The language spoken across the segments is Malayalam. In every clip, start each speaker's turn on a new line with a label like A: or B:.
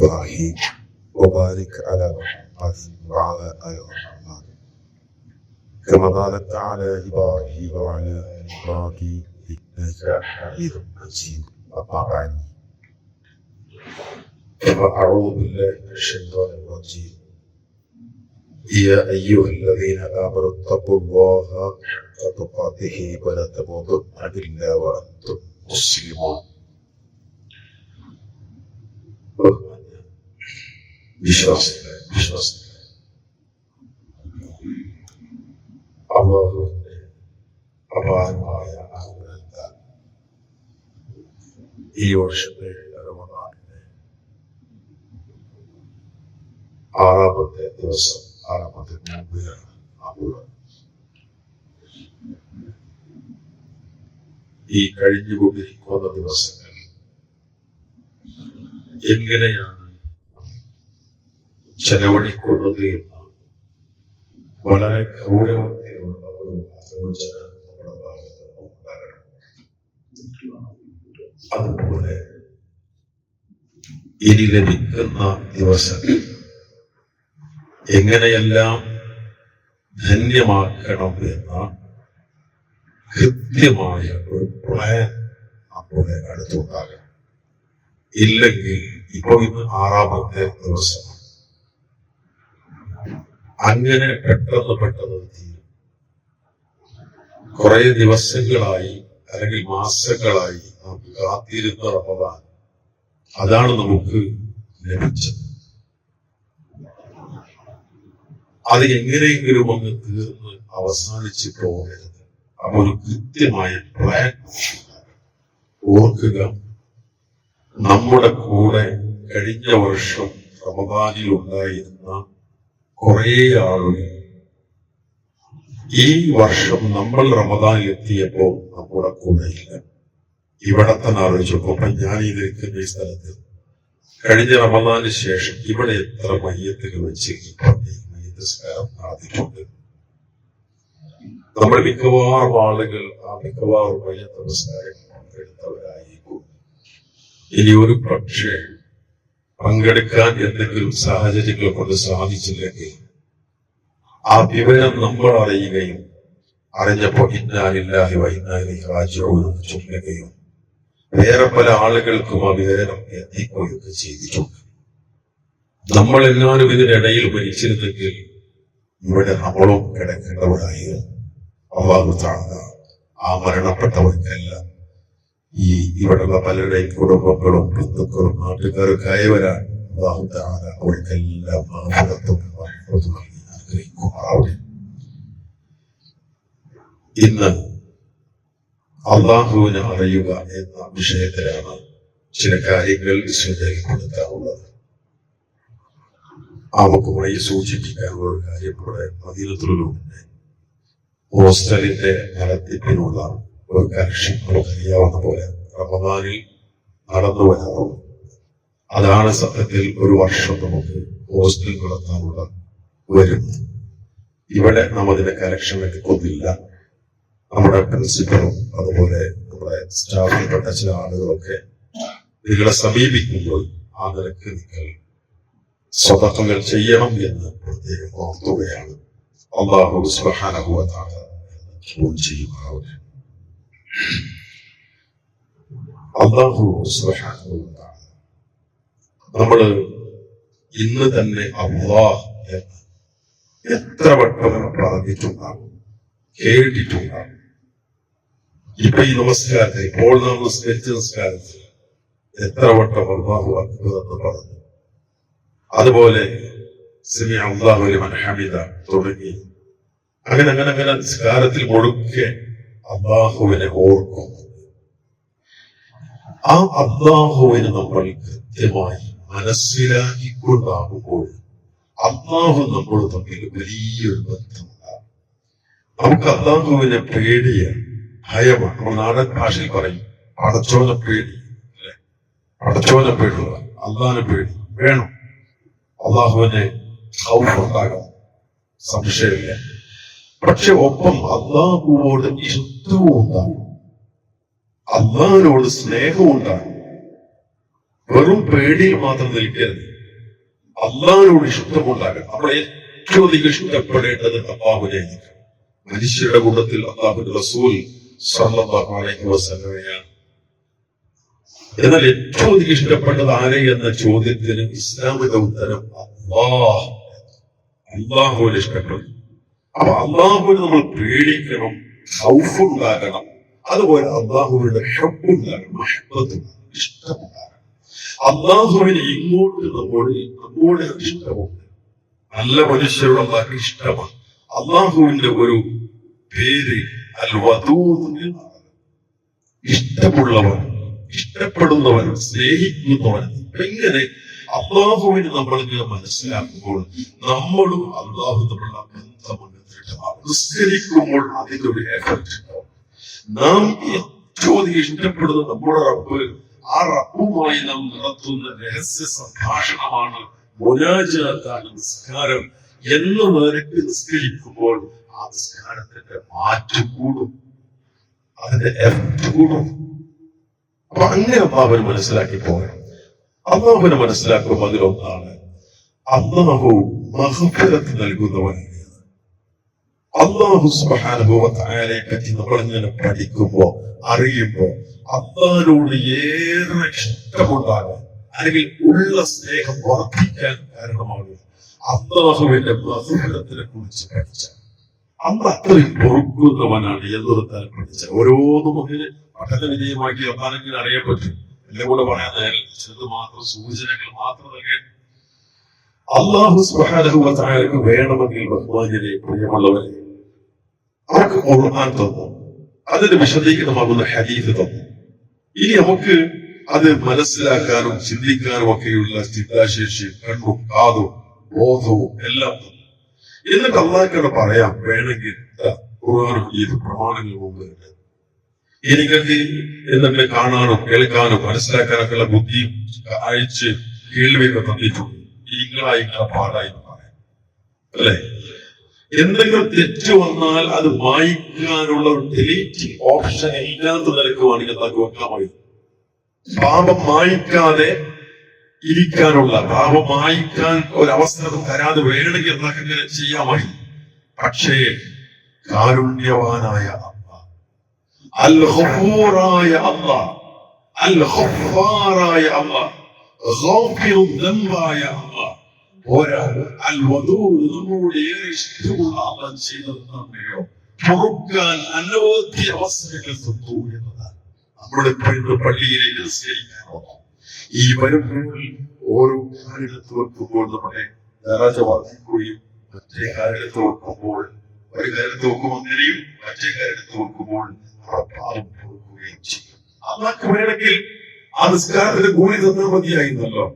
A: إبراهيم وبارك على محمد وعلى آل محمد كما باركت على إبراهيم وعلى آل إبراهيم إنك حميد مجيد. أما بعد فأعوذ بالله من الشيطان الرجيم. يا أيها الذين آمنوا اتقوا الله حق تقاته ولا تموتن إلا وأنتم مسلمون. വിശ്വാസം അല്ലാഹുവിന്റെ അപാരമായ അനുഗ്രഹത്താൽ ഈ വർഷത്തെ റമദാനിലെ ആറാമത്തെ ദിവസം, ആറാമത്തെ നോമ്പിലാണ് നാമുള്ളത്. ഈ കഴിഞ്ഞുകൊണ്ടിരിക്കുന്ന ദിവസങ്ങൾ എങ്ങനെയാണ് ചെലവഴിക്കുന്നത് എന്ന് വളരെ ഗൗരവത്തിലുള്ള ഒരു ആലോചന നമ്മുടെ ഭാഗത്ത് ഉണ്ടാകണം. അതുപോലെ ഇനി ലഭിക്കുന്ന ദിവസങ്ങൾ എങ്ങനെയെല്ലാം ധന്യമാക്കണം എന്ന കൃത്യമായ ഒരു പ്ലാൻ നമ്മുടെ അടുത്തുണ്ടാകണം. ഇല്ലെങ്കിൽ ഇപ്പൊ ഇന്ന് ആറാമത്തെ ദിവസമാണ്. അങ്ങനെ പെട്ടെന്ന് തീരും. കുറെ ദിവസങ്ങളായി അല്ലെങ്കിൽ മാസങ്ങളായി നമുക്ക് കാത്തിരുന്ന റമദാൻ, അതാണ് നമുക്ക് ലഭിച്ചത്. അത് എങ്ങനെയെങ്കിലും അങ്ങ് തീർന്ന് അവസാനിച്ച് പോകരുത്. അപ്പൊ ഒരു കൃത്യമായ പ്ലാൻ ഓർക്കുക. നമ്മുടെ കൂടെ കഴിഞ്ഞ വർഷം റമദാനിൽ ഉണ്ടായിരുന്ന കുറെ ആളുകൾ ഈ വർഷം നമ്മൾ റമദാനിൽ എത്തിയപ്പോ നമ്മുടെ കൂടെ ഇല്ല. ഇവിടെ തന്നെ ആലോചിച്ചപ്പോ ഞാൻ ഈ നിൽക്കുന്ന ഈ സ്ഥലത്ത് കഴിഞ്ഞ റമദാനിന് ശേഷം ഇവിടെ എത്ര മയ്യത്തുകൾ വെച്ച് മയ്യത്ത് സ്കാരം നടത്തിയിട്ടുണ്ട്. നമ്മൾ മിക്കവാറും ആളുകൾ ആ മിക്കവാറും മയ്യത്ത് നമസ്കാരം പങ്കെടുത്തവരായിരിക്കും. ഇനി ഒരു പക്ഷേ പങ്കെടുക്കാൻ എന്തെങ്കിലും സാഹചര്യങ്ങൾ കൊണ്ട് സാധിച്ചില്ലെങ്കിൽ ആ വിവരം നമ്മൾ അറിയുകയും അറിഞ്ഞപ്പോ ഇന്നാ ലില്ലാഹി വ ഇന്നാ ഇലൈഹി റാജിഊൻ ചൊല്ലുകയും വേറെ പല ആളുകൾക്കും ആ വിവരം എത്തിക്കുകയൊക്കെ ചെയ്തിട്ടുണ്ട്. നമ്മളെല്ലാവരും ഇതിനിടയിൽ മരിച്ചിരുന്നെങ്കിൽ ഇവിടെ നമ്മളും കിടക്കേണ്ടവരായിരുന്നു. അല്ലാഹു തആല ആ മരണപ്പെട്ടവർക്കെല്ലാം ഈ ഇവിടെയുള്ള പലരുടെയും കുടുംബങ്ങളും ബന്ധുക്കളും നാട്ടുകാരൊക്കെ ആയവരാണ്. അല്ലാഹു തആല അവർക്കെല്ലാം ആഗ്രഹിക്കുമാറാവട്ടെ. ഇന്ന് അള്ളാഹുവിനെ അറിയുക എന്ന വിഷയത്തിലാണ് ചില കാര്യങ്ങൾ ശ്രദ്ധയിൽപ്പെടുത്താറുള്ളത്. ആമുഖമായി സൂചിപ്പിക്കാനുള്ള ഒരു കാര്യം ഇവിടെ മദീനത്തുള്ളൂരിന്റെ ഹോസ്റ്റലിന്റെ നടത്തിപ്പിനുള്ള ഒരു കലക്ഷൻ നമുക്കറിയാവുന്ന പോലെ റമദാനിൽ നടന്നു വരാറുള്ളൂ. അതാണ് സത്യത്തിൽ ഒരു വർഷം നമുക്ക് ഹോസ്റ്റൽ നടത്താനുള്ള വരുന്നു. ഇവിടെ നാം അതിന്റെ കലക്ഷൻ എടുക്കുന്നില്ല. നമ്മുടെ പ്രിൻസിപ്പലും അതുപോലെ നമ്മുടെ സ്റ്റാഫിൽപ്പെട്ട ചില ആളുകളൊക്കെ നിങ്ങളെ സമീപിക്കുമ്പോൾ ആ നിലക്ക് നിങ്ങൾ സ്വതക്കങ്ങൾ ചെയ്യണം എന്ന് പ്രത്യേകം ഓർത്തുകയാണ്. അല്ലാഹു സുബ്ഹാനഹു വ തആല ചെയ്യുമാറാവട്ടെ. അല്ലാഹു സുബ്ഹാനഹു വ തആല നമ്മള് ഇന്ന് തന്നെ അല്ലാഹ് എന്ന് എത്ര വട്ടം പറഞ്ഞിട്ടുണ്ടാകും, കേട്ടിട്ടുണ്ടാകും. ഇപ്പൊ ഈ നമസ്കാരത്തിൽ ഇപ്പോൾ നാം നിസ്കരിച്ച നമസ്കാരത്തിൽ എത്ര വട്ടം അല്ലാഹു അക്ബർ എന്ന് പറഞ്ഞു. അതുപോലെ സമിഅ അല്ലാഹു ലിമൻ ഹമിദ തുടങ്ങി അങ്ങനെ നിസ്കാരത്തിൽ മുഴുക്കെ അല്ലാഹുവിനെ ഓർക്കും. ആ അല്ലാഹുവിനെ നമ്മൾ കൃത്യമായി മനസ്സിലാക്കിക്കൊണ്ടാകുമ്പോൾ അല്ലാഹു നമ്മൾ തമ്മിൽ വലിയൊരു ബന്ധമുണ്ടാകും. നമുക്ക് അല്ലാഹുവിനെ പേടിയ ഭയമാണ്. നമ്മൾ നാടൻ ഭാഷയിൽ പറയും അടച്ചോന പേടി, അല്ലെ? അടച്ചോന പേടിയുള്ള അല്ലാഹുവിനെ പേടി വേണം. അല്ലാഹുവിനെ ഉണ്ടാകാം, സംശയമില്ല. പക്ഷെ ഒപ്പം അല്ലാഹുവോട് ഇഷ്ടവും ഉണ്ടാകും, അല്ലാഹുവിനോട് സ്നേഹവും ഉണ്ടാകും. വെറും പേടിയിൽ മാത്രം നിൽക്കരുത്. അള്ളാഹിനോട് ഇഷ്ടമുണ്ടാകണം. നമ്മൾ ഏറ്റവും അധികം ഇഷ്ടപ്പെടേണ്ടത് അള്ളാഹുവിനെയായിരിക്കും. മനുഷ്യരുടെ കൂട്ടത്തിൽ അള്ളാഹുവിന്റെ റസൂൽ സ്വല്ലല്ലാഹു അലൈഹി വസല്ലമയാണ്. എന്നാൽ ഏറ്റവും അധികം ഇഷ്ടപ്പെട്ടത് ആരെ എന്ന ചോദ്യത്തിന് ഇസ്ലാമിന്റെ ഉത്തരം അള്ളാഹുവിനെ ഇഷ്ടപ്പെടും. അപ്പൊ അള്ളാഹുവിനെ നമ്മൾ പേടിക്കണം, ഖൗഫുണ്ടാകണം. അതുപോലെ അള്ളാഹുവിന്റെ ഹബ്ബുണ്ടാകണം, മഹബ്ബത്തുണ്ടാകണം, ഇഷ്ടമുണ്ടാകണം. അള്ളാഹുവിനെ ഇങ്ങോട്ട് നമ്മോട് ഇഷ്ടമുണ്ട്. നല്ല മനുഷ്യരോട് അള്ളാഹ് ഇഷ്ടമാണ്. അള്ളാഹുവിന്റെ ഒരു പേര് അൽ വദൂദ് എന്നാണ്. ഇഷ്ടമുള്ളവൻ, ഇഷ്ടപ്പെടുന്നവൻ, സ്നേഹിക്കുന്നവൻ. എങ്ങനെ അള്ളാഹുവിനെ നമ്മളിങ്ങനെ മനസ്സിലാക്കുമ്പോൾ നമ്മളും അള്ളാഹു തമ്മിലുള്ള ബന്ധമുണ്ട്. നിസ്കരിക്കുമ്പോൾ അതിന്റെ ഒരു എഫക്ട് ഉണ്ടാവും. നാം ഏറ്റവും ഇഷ്ടപ്പെടുന്ന നമ്മുടെ റബ്ബ്, ആ റബ്ബുമായി നാം നടത്തുന്ന രഹസ്യ സംഭാഷണമാണ്, മുനാജാത്താണ് നിസ്കാരം എന്ന നിലയ്ക്ക് നിസ്കരിക്കുമ്പോൾ ആ നിസ്കാരത്തിന്റെ മാറ്റം കൂടും, അതിന്റെ എഫക്ട് കൂടും. അപ്പൊ അങ്ങനെ അള്ളാഹുവിനെ മനസ്സിലാക്കി പോകണം. അള്ളാഹുവിനെ മനസ്സിലാക്കുമ്പോൾ അതിലൊന്നാണ് അള്ളാഹു മഗ്ഫിറത്ത് നൽകുന്നവനാണ്. അള്ളാഹു സുബ്ഹാനഹു വ തആലയെ പറ്റി നമ്മളിങ്ങനെ പഠിക്കുമ്പോ അറിയുമ്പോ അള്ളാഹിനോട് ഏറെ ഇഷ്ടമുണ്ടാകാൻ അല്ലെങ്കിൽ ഉള്ള സ്നേഹം വർദ്ധിക്കാൻ കാരണമാകും അള്ളാഹുവിന്റെ മഗ്ഫിറത്തിനെ കുറിച്ച് പഠിച്ചാൽ. അള്ളാഹ് അത്രയും പൊറുക്കുന്നവനാണ് എന്നൊരു തരം പഠിച്ചാൽ ഓരോന്നും അങ്ങനെ പഠന വിധേയമാക്കി അള്ളാഹെങ്കിലും അറിയാൻ പറ്റും. എല്ലാം കൂടെ പറയാൻ ചിലത് മാത്രം സൂചനകൾ മാത്രം നൽകേണ്ട. അള്ളാഹു സുബ്ഹാനഹു വ തആലക്ക് വേണമെങ്കിൽ ബഹുമാന്യരെ, പ്രിയമുള്ളവരെ, നമുക്ക് ഖുർആൻ തന്നു, അതിന്റെ വിശദീകരണമാകുന്ന ഹദീസ് തന്നു. ഇനി നമുക്ക് അത് മനസ്സിലാക്കാനും ചിന്തിക്കാനും ഒക്കെയുള്ള ചിന്താശേഷി, കണ്ണും കാതും ബോധവും എല്ലാം തന്നു. എന്നിട്ട് അള്ളാഹ്ക്കോട് പറയാം, വേണമെങ്കിൽ ഖുർആനും ഈ പ്രമാണങ്ങൾ മുമ്പ് എനിക്കൊക്കെ എന്നിട്ട് കാണാനും കേൾക്കാനും മനസ്സിലാക്കാനൊക്കെ ഉള്ള ബുദ്ധി അയച്ച് കേൾവിയൊക്കെ തന്നിട്ടുണ്ട്. നിങ്ങളായി പാടായി പറയാം അല്ലെ. എന്തെങ്കിലും തെറ്റ് വന്നാൽ അത് വായിക്കാനുള്ള ഒരു ഡിലീറ്റിംഗ് ഓപ്ഷൻ ഇല്ലാത്ത നിലക്കുവാണെങ്കിൽ അതൊക്കെ വെക്കാമായിരുന്നു. പാപം മായ്ക്കാതെ ഇരിക്കാനുള്ള, പാപം മായ്ക്കാൻ ഒരവസരം തരാതെ വേണമെങ്കിൽ എന്നൊക്കെ ഇങ്ങനെ ചെയ്യാമായിരുന്നു. പക്ഷേ കാരുണ്യവാനായ അൽ ഗഫൂറായ അല്ലാഹ്, അൽ ഗഫാറായ അല്ലാഹ്, ഗാഫിറു ദംബായ അല്ലാഹ്, അൽ വദൂദ് നമ്മോട് ഏറെ ഇഷ്ടമുള്ള അല്ലാഹ് ചെയ്തതെന്നോ പൊറുക്കാൻ അനവധി അവസരങ്ങൾ തന്നു എന്നതാണ്. നമ്മുടെ പള്ളിയിലേക്ക് നിസ്കരിക്കാനോ ഈ വരുമ്പോൾ ഓരോ കാര്യത്ത് വെക്കുമ്പോൾ നമ്മുടെ ദറജ വർദ്ധിക്കുകയും മറ്റേ കാര്യത്ത് വെക്കുമ്പോൾ ഒരു കാര്യത്ത് വെക്കുമ്പോൾ അങ്ങനെയും മറ്റേ കാര്യത്ത് വെക്കുമ്പോൾ പാപം പൊറുക്കുകയും ചെയ്യും. അള്ളാഹ്ക്ക് വേണമെങ്കിൽ ആ നിസ്കാരത്തിന്റെ കൂലി തന്നാൽ മതിയായിരുന്നല്ലോ.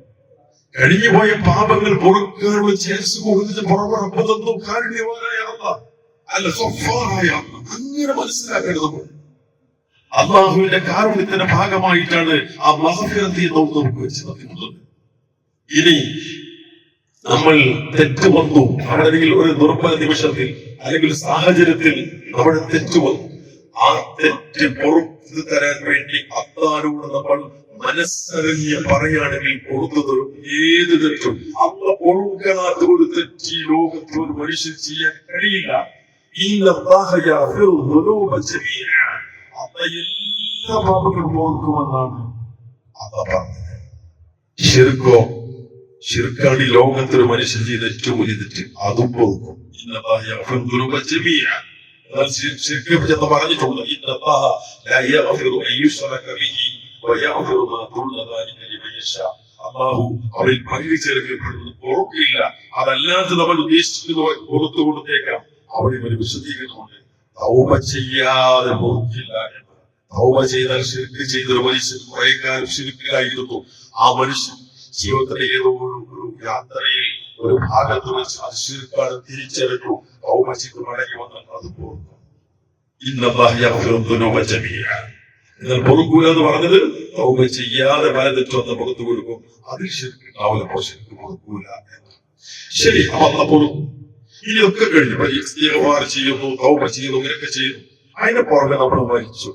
A: കഴിഞ്ഞുപോയ പാപങ്ങൾ പൊറുക്കാനുള്ള ചേർസ് കൊടുത്തിട്ട് പുറമെ കാരുണ്യവാനായ അല്ലാഹ്, അൽ ഗഫാറായ അല്ലാഹ്. അങ്ങനെ മനസ്സിലാക്കേണ്ടത് നമ്മൾ അള്ളാഹുവിന്റെ കാരുണ്യത്തിന്റെ ഭാഗമായിട്ടാണ് ആ മഗ്ഫിറത്ത് നമുക്ക് വെച്ച് തന്നിട്ടുള്ളത്. ഇനി നമ്മൾ തെറ്റ് വന്നു, അല്ലെങ്കിൽ ഒരു ദുർബല നിമിഷത്തിൽ അല്ലെങ്കിൽ സാഹചര്യത്തിൽ നമ്മുടെ തെറ്റ് വന്നു, ആ തെറ്റ് പുറത്തു തരാൻ വേണ്ടി അള്ളാഹുവോട് നമ്മൾ മനസ്സറിഞ്ഞ് പറയുകയാണെങ്കിൽ പുറത്തു തരും ഏത് തെറ്റും. അള്ളാഹ് പൊറുക്കാത്ത ഒരു തെറ്റ് ഈ ലോകത്ത് ഒരു മനുഷ്യൻ ചെയ്യാൻ കഴിയില്ല. എല്ലാ പാപങ്ങളും പോക്കുമെന്നാണ് അള്ളാഹ് പറഞ്ഞത്. ശിർക്കാണ് ഈ ലോകത്തൊരു മനുഷ്യൻ ചെയ്ത ഏറ്റവും വലിയ തെറ്റ്, അതും പോകും. പറഞ്ഞിട്ടുണ്ട് അള്ളാഹു അവരിൽ പങ്കു ചേർക്കപ്പെടുന്നത് പൊറുക്കില്ല. അതല്ലാതെ നമ്മൾ ഉദ്ദേശിക്കുന്ന പുറത്തു കൊടുത്തേക്കാം. അവിടെ ഒരു വിശദീകരണമുണ്ട്, തൗബ ചെയ്യാതെ പൊറുക്കില്ല എന്ന്. തൗബ ചെയ്താൽ ശിർക്ക് ചെയ്തൊരു മനുഷ്യൻ കുറെ കാലം ശിർക്കിലായിരുന്നു. ആ മനുഷ്യൻ ജീവിതത്തിലെ ഏതോ ഒരു യാത്രയിൽ ഒരു ഭാഗത്ത് വെച്ച് അത് ശിർക്കാണ് തിരിച്ചറിഞ്ഞു. തൗബ ചെയ്ത് മടങ്ങി വന്നാൽ അത് പൊറുക്കും. എന്നാൽ പൊറുക്കൂല എന്ന് പറഞ്ഞത് തൗബ ചെയ്യാതെ പല തെറ്റുവന്ന പുറത്തു കൊടുക്കും. അതിൽ ശിർക്ക് ഉണ്ടാവില്ല, ശിർക്ക് പൊറുക്കൂല എന്ന്. ശരി, അള്ളാഹ് പൊറുക്കും. ഇനിയൊക്കെ കഴിഞ്ഞു, ഇസ്തിഗ്ഫാർ ചെയ്യുന്നു, തൗബ ചെയ്യുന്നു, ഇങ്ങനെയൊക്കെ ചെയ്യുന്നു. അതിന്റെ പുറമെ നമ്മൾ മരിച്ചു.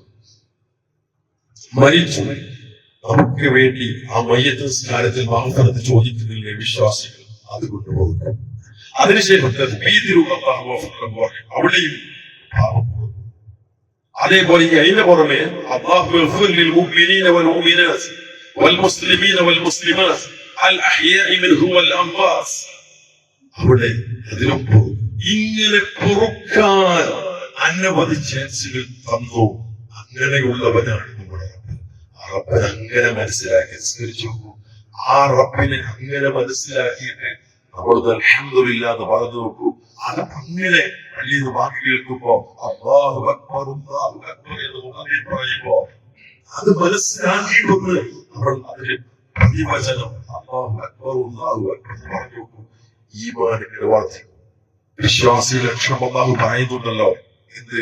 A: നമുക്ക് വേണ്ടി ആ മയ്യത്ത് നിസ്കാരത്തിൽ മഗ്ഫിറത്ത് ചോദിക്കുന്നില്ലേ വിശ്വാസികൾ? അത് കൊണ്ടുപോകുന്നു. അതിനുശേഷം അവിടെയും പാപം പോകുന്നു. അതേപോലെ അതിന്റെ പുറമെ അവിടെ അതിലും പോകും. ഇങ്ങനെ പൊറുക്കാൻ അനവധി ചാൻസുകൾ തന്നു. അങ്ങനെയുള്ളവനാണ് നമ്മുടെ റബ്ബ്. ആ റബ്ബിനെ അങ്ങനെ മനസ്സിലാക്കി സ്മരിച്ചു. ആ റബ്ബിനെ അങ്ങനെ മനസ്സിലാക്കിയിട്ട് നമ്മളത് അൽഹംദുലില്ലാഹ് എന്ന് പറഞ്ഞു നോക്കൂ. അത് അങ്ങനെ വലിയ വാക്ക് കേൾക്കുമ്പോ അല്ലാഹു അക്ബർ അല്ലാഹു അക്ബർ എന്ന് മുഅദ്ദിൻ പറയുമ്പോ അത് മനസ്സിലാക്കിയിട്ടൊന്ന് നമ്മൾ അതിന് പ്രതിവചനം അല്ലാഹു അക്ബർ അല്ലാഹു അക്ബർ എന്ന് പറഞ്ഞു നോക്കൂ. ഈമാൻ ഇങ്ങനെ വർദ്ധിക്കും. വിശ്വാസി ലക്ഷണം അല്ലാഹു പറയുന്നുണ്ടല്ലോ. എന്ത്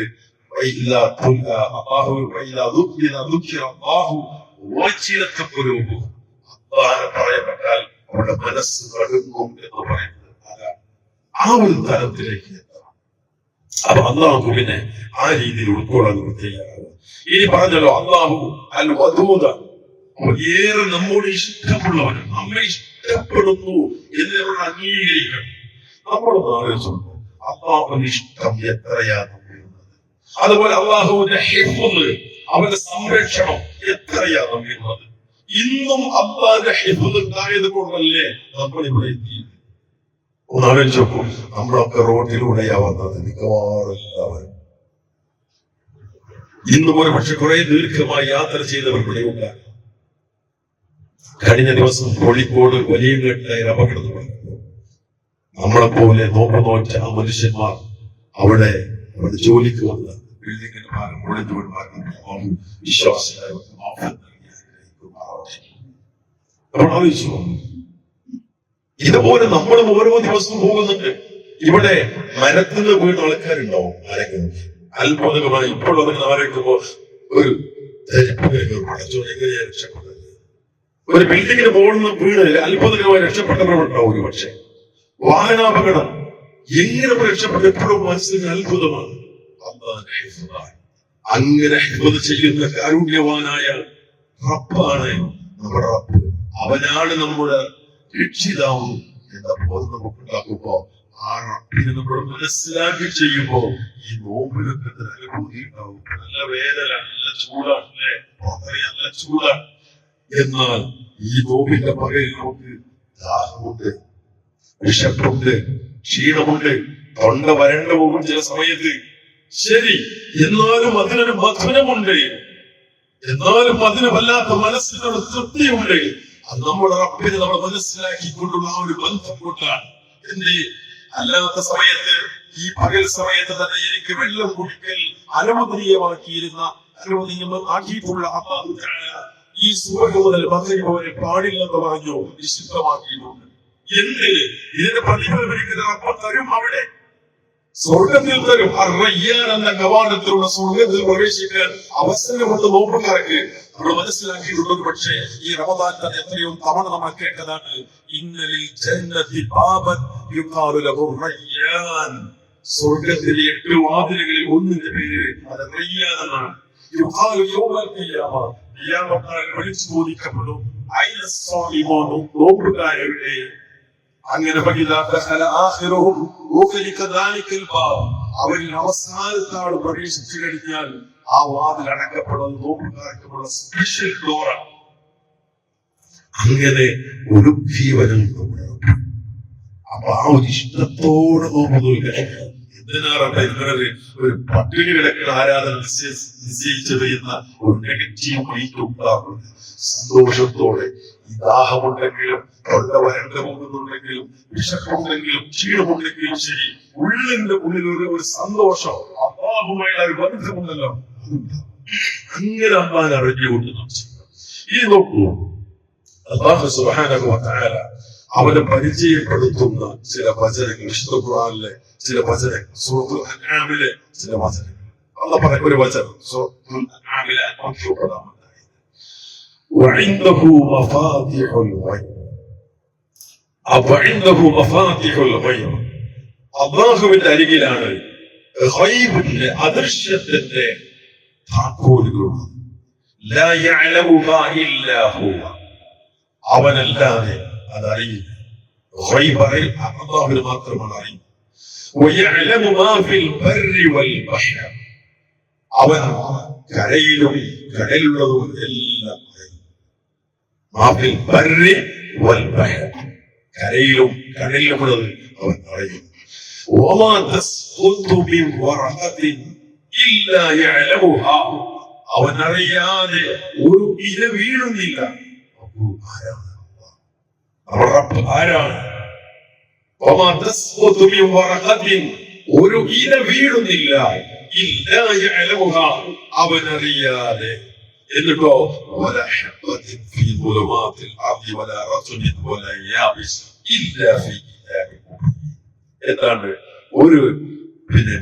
A: പറയപ്പെട്ടാൽ അവരുടെ മനസ്സ് നടുങ്ങും എന്ന് പറയുന്നത് അതാണ്. ആ ഒരു തലത്തിലേക്ക് എത്തണം. അപ്പൊ അള്ളാഹു പിന്നെ ആ രീതിയിൽ ഉൾക്കൊള്ളാൻ തയ്യാറാവുക. ഇനി പറഞ്ഞല്ലോ അള്ളാഹു അൽ വദൂദ, ഏറെ നമ്മോട് ഇഷ്ടമുള്ളവനും നമ്മെ ഇഷ്ടപ്പെടുന്നു എന്ന് നമ്മൾ അംഗീകരിക്കണം. നമ്മളൊന്ന് ആലോചിച്ചു അള്ളാഹുവിന്റെ ഇഷ്ടം എത്രയാണ്. അതുപോലെ അള്ളാഹുവിന്റെ ഹിഫ്ള്, അവന്റെ സംരക്ഷണം എത്രയാ നമ്മിരുന്നത്. ഇന്നും അള്ളാഹുവിന്റെ ഹിഫ്ള് ഉണ്ടായത് കൊണ്ടല്ലേ നമ്മൾ ഇവിടെ എത്തിയത്. ഒന്നാലോചിച്ച് നോക്കൂ. നമ്മളൊക്കെ റോഡിലൂടെയാ വന്നത് മിക്കവാറും എല്ലാവരും. ഇന്നും ഒരു പക്ഷെ കുറെ ദീർഘമായി യാത്ര ചെയ്തവർ ഇവിടെ ഉണ്ടാകും. കഴിഞ്ഞ ദിവസം കോഴിക്കോട് വലിയ അപകടം നടന്നു. നമ്മളെ പോലെ നോമ്പ് നോറ്റ ആ മനുഷ്യന്മാർ അവിടെ ജോലിക്ക് വന്ന ബിൽഡിങ്ങിന്റെ ഭാഗം വിശ്വാസികളെ ഇതുപോലെ നമ്മളും ഓരോ ദിവസവും പോകുന്നുണ്ട്. ഇവിടെ മരത്തിന് വീണ് ആൾക്കാരുണ്ടാവും. ആരെങ്കിലും അത്ഭുതമായി ഇപ്പോൾ അതിന് ആരൊക്കെയോ ഒരു രക്ഷപ്പെട്ടത്, ഒരു ബിൽഡിങ്ങിന് പോകുന്ന വീട് അത്ഭുതകരമായി രക്ഷപ്പെട്ടവരുണ്ടാവും. ഒരു പക്ഷെ വാഹനാപകടം എങ്ങനെ രക്ഷപ്പെട്ട എപ്പോഴും മനസ്സിന് അത്ഭുതമാണ്. അങ്ങനെ ഹിഫ്ള് ചെയ്യുന്ന കാരുണ്യവാനായ റബ്ബാണ് നമ്മുടെ റബ്ബ്. അവനാണ് നമ്മുടെ രക്ഷിതാവ് എന്ന ബോധം നമുക്ക് ഉണ്ടാക്കുമ്പോ ആ റബ്ബിനെ നമ്മൾ മനസ്സിലാക്കി ചെയ്യുമ്പോ ഈ നോമ്പിലൊക്കെ അനുഭൂതി ഉണ്ടാവും. നല്ല വേദന, നല്ല ചൂടാണ്, നല്ല ചൂടാണ്. എന്നാൽ ഈ നോമ്പിന്റെ പകയിൽ നമുക്ക് ദാഹമുണ്ട്, വിശപ്പുണ്ട്, ക്ഷീണമുണ്ട്, തൊണ്ട വരണ്ട പോകും ചില സമയത്ത്. ശരി, എന്നാലും അതിനൊരു മധുരമുണ്ട്, എന്നാലും അതിന് വല്ലാത്ത മനസ്സിനൊരു തൃപ്തിയുണ്ട്. അത് നമ്മുടെ റബ്ബിനെ നമ്മൾ മനസ്സിലാക്കിക്കൊണ്ടുള്ള ആ ഒരു ബന്ധം കൊണ്ടാണ്. എന്റെ അല്ലാത്ത സമയത്ത്, ഈ പകൽ സമയത്ത് തന്നെ എനിക്ക് വെള്ളം കുടിക്കൽ അനുവദനീയമാക്കിയിട്ടുള്ള അല്ലാഹു തആല ഈ സൂറ മുതൽ മഗ്‌രിബ് വരെ പാടില്ലെന്ന് പറഞ്ഞു നിഷിദ്ധമാക്കിയിട്ടുണ്ട്. എന്തിന്? ഇതിന്റെ പ്രതിഫലം ഒരിക്കലും റബ്ബ് തരും. അവിടെ സ്വർഗത്തിൽ തരും. അർ-റയ്യാൻ എന്ന കവാടത്തിലുള്ള സ്വർഗത്തിൽ പ്രവേശിക്കാൻ അവസരമുണ്ട് നോമ്പുകാർക്ക്. നമ്മൾ മനസ്സിലാക്കിയിട്ടുള്ളത് പക്ഷേ ഈ റമദാൻ തന്നെ എത്രയോ തവണ നമ്മൾ കേട്ടതാണ്. ഇന്നലിൽ ജന്നത്തി ബാബൻ യുഖാലു ലഹു റയ്യാൻ. സ്വർഗത്തിലെ 8 വാതിലുകളിൽ ഒന്നിന്റെ പേര് അത് റയ്യാൻ എന്നാണ്. യുഖാലു യൗമൽ ഖിയാമ, ഖിയാമത്ത് വിളിച്ചു ചോദിക്കപ്പെടും, അയ്ന സ്വാലിമൂൻ, നോമ്പുകാരുടെ. അങ്ങനെ അവരിൽ അവസാനത്താണ് പ്രവേശിച്ചു കഴിഞ്ഞാൽ ആ വാതിൽ അടക്കപ്പെടുന്നത് നോമ്പുകാർക്കുള്ള സ്പെഷ്യൽ ഡോറാണ്. അങ്ങനെ ഒരു ജീവനും. അപ്പൊ ആ ഒരു ഇഷ്ടത്തോടെ നോമ്പ് നോക്കാൻ എന്തിനാണ് ഒരു പട്ടിണി കിടക്കുന്ന ആരാധന നിശ്ചയിച്ചത് എന്ന ഒരു നെഗറ്റീവ് മൈൻഡ് ഉണ്ടാകുന്നത്. സന്തോഷത്തോടെ ഈ ദാഹമുണ്ടെങ്കിലും, തൊണ്ട വരണ്ട പോകുന്നുണ്ടെങ്കിലും, വിശപ്പുണ്ടെങ്കിലും, ക്ഷീണമുണ്ടെങ്കിലും ശരി, ഉള്ളിന്റെ ഉള്ളിൽ ഒരു സന്തോഷം, അല്ലാഹുവുമായുള്ള ഒരു ബന്ധമുണ്ടല്ലോ. അങ്ങനെ അല്ലാഹുവിനെ അറിഞ്ഞുകൊണ്ട് ഈ നോക്കൂ, അല്ലാഹു സുബ്ഹാനഹു വ തആല അവനെ പരിചയപ്പെടുത്തുന്ന ചില വചനങ്ങൾ വിശുദ്ധ ഖുർആനിലെ ചില വചനങ്ങൾ, സൂറത്തുൽ അൻആമിലെ ചില വചനങ്ങൾ. അല്ലാഹു പറഞ്ഞ ഒരു വചനം സൂറത്തുൽ അൻആമിലെ 50 وعنده مفاتيح الغيب. وعنده مفاتيح الغيب. അല്ലാഹുവിന്റെ അരികിലാണ് ഗൈബിന്റെ, അദൃശ്യത്തിന്റെ താക്കോലുകളുള്ളത്. ലാ യഅലമുഹാ ഇല്ലാ ഹുവ. അവനല്ലാതെ അതറിയില്ല. ഖൈബറിൽ അല്ലാഹുവിന് മാത്രമാണ് അറിയുന്നത്. വയഅലമു മാ ഫിൽ ബർരി വൽ ബഹ്ർ, അവൻ കരയിലും കടലിലുള്ളതും എല്ലാം അറിയുന്നു. മാ ഫിൽ ബർരി വൽ ബഹ്ർ, കരയിലും കടലിലുമുള്ളത് അവൻ അറിയുന്നു. വമാ തസ്ഖുതു മിൻ വറഖത്തിൻ ഇല്ലാ യഅലമുഹാ, അവൻ അറിയാതെ ഒരു ഇല വീഴുന്നില്ല. ആരാണ്? വമാ തസ്ഖുതു മിൻ വറഖത്തിൻ, ഒരു ഇല വീഴുന്നില്ല, ഇല്ലാ യഅലമുഹാ, അവൻ അറിയാതെ. എന്നിട്ടോ വലാ ഹബ്ബത്തിൻ ഫീ ദുലുമാത്തിൽ അർദി വലാ റത്ബിൻ വലാ യാബിസ് ഇല്ലാ ഫീ കിതാബിൻ മുബീൻ. എന്താണ്? ഒരു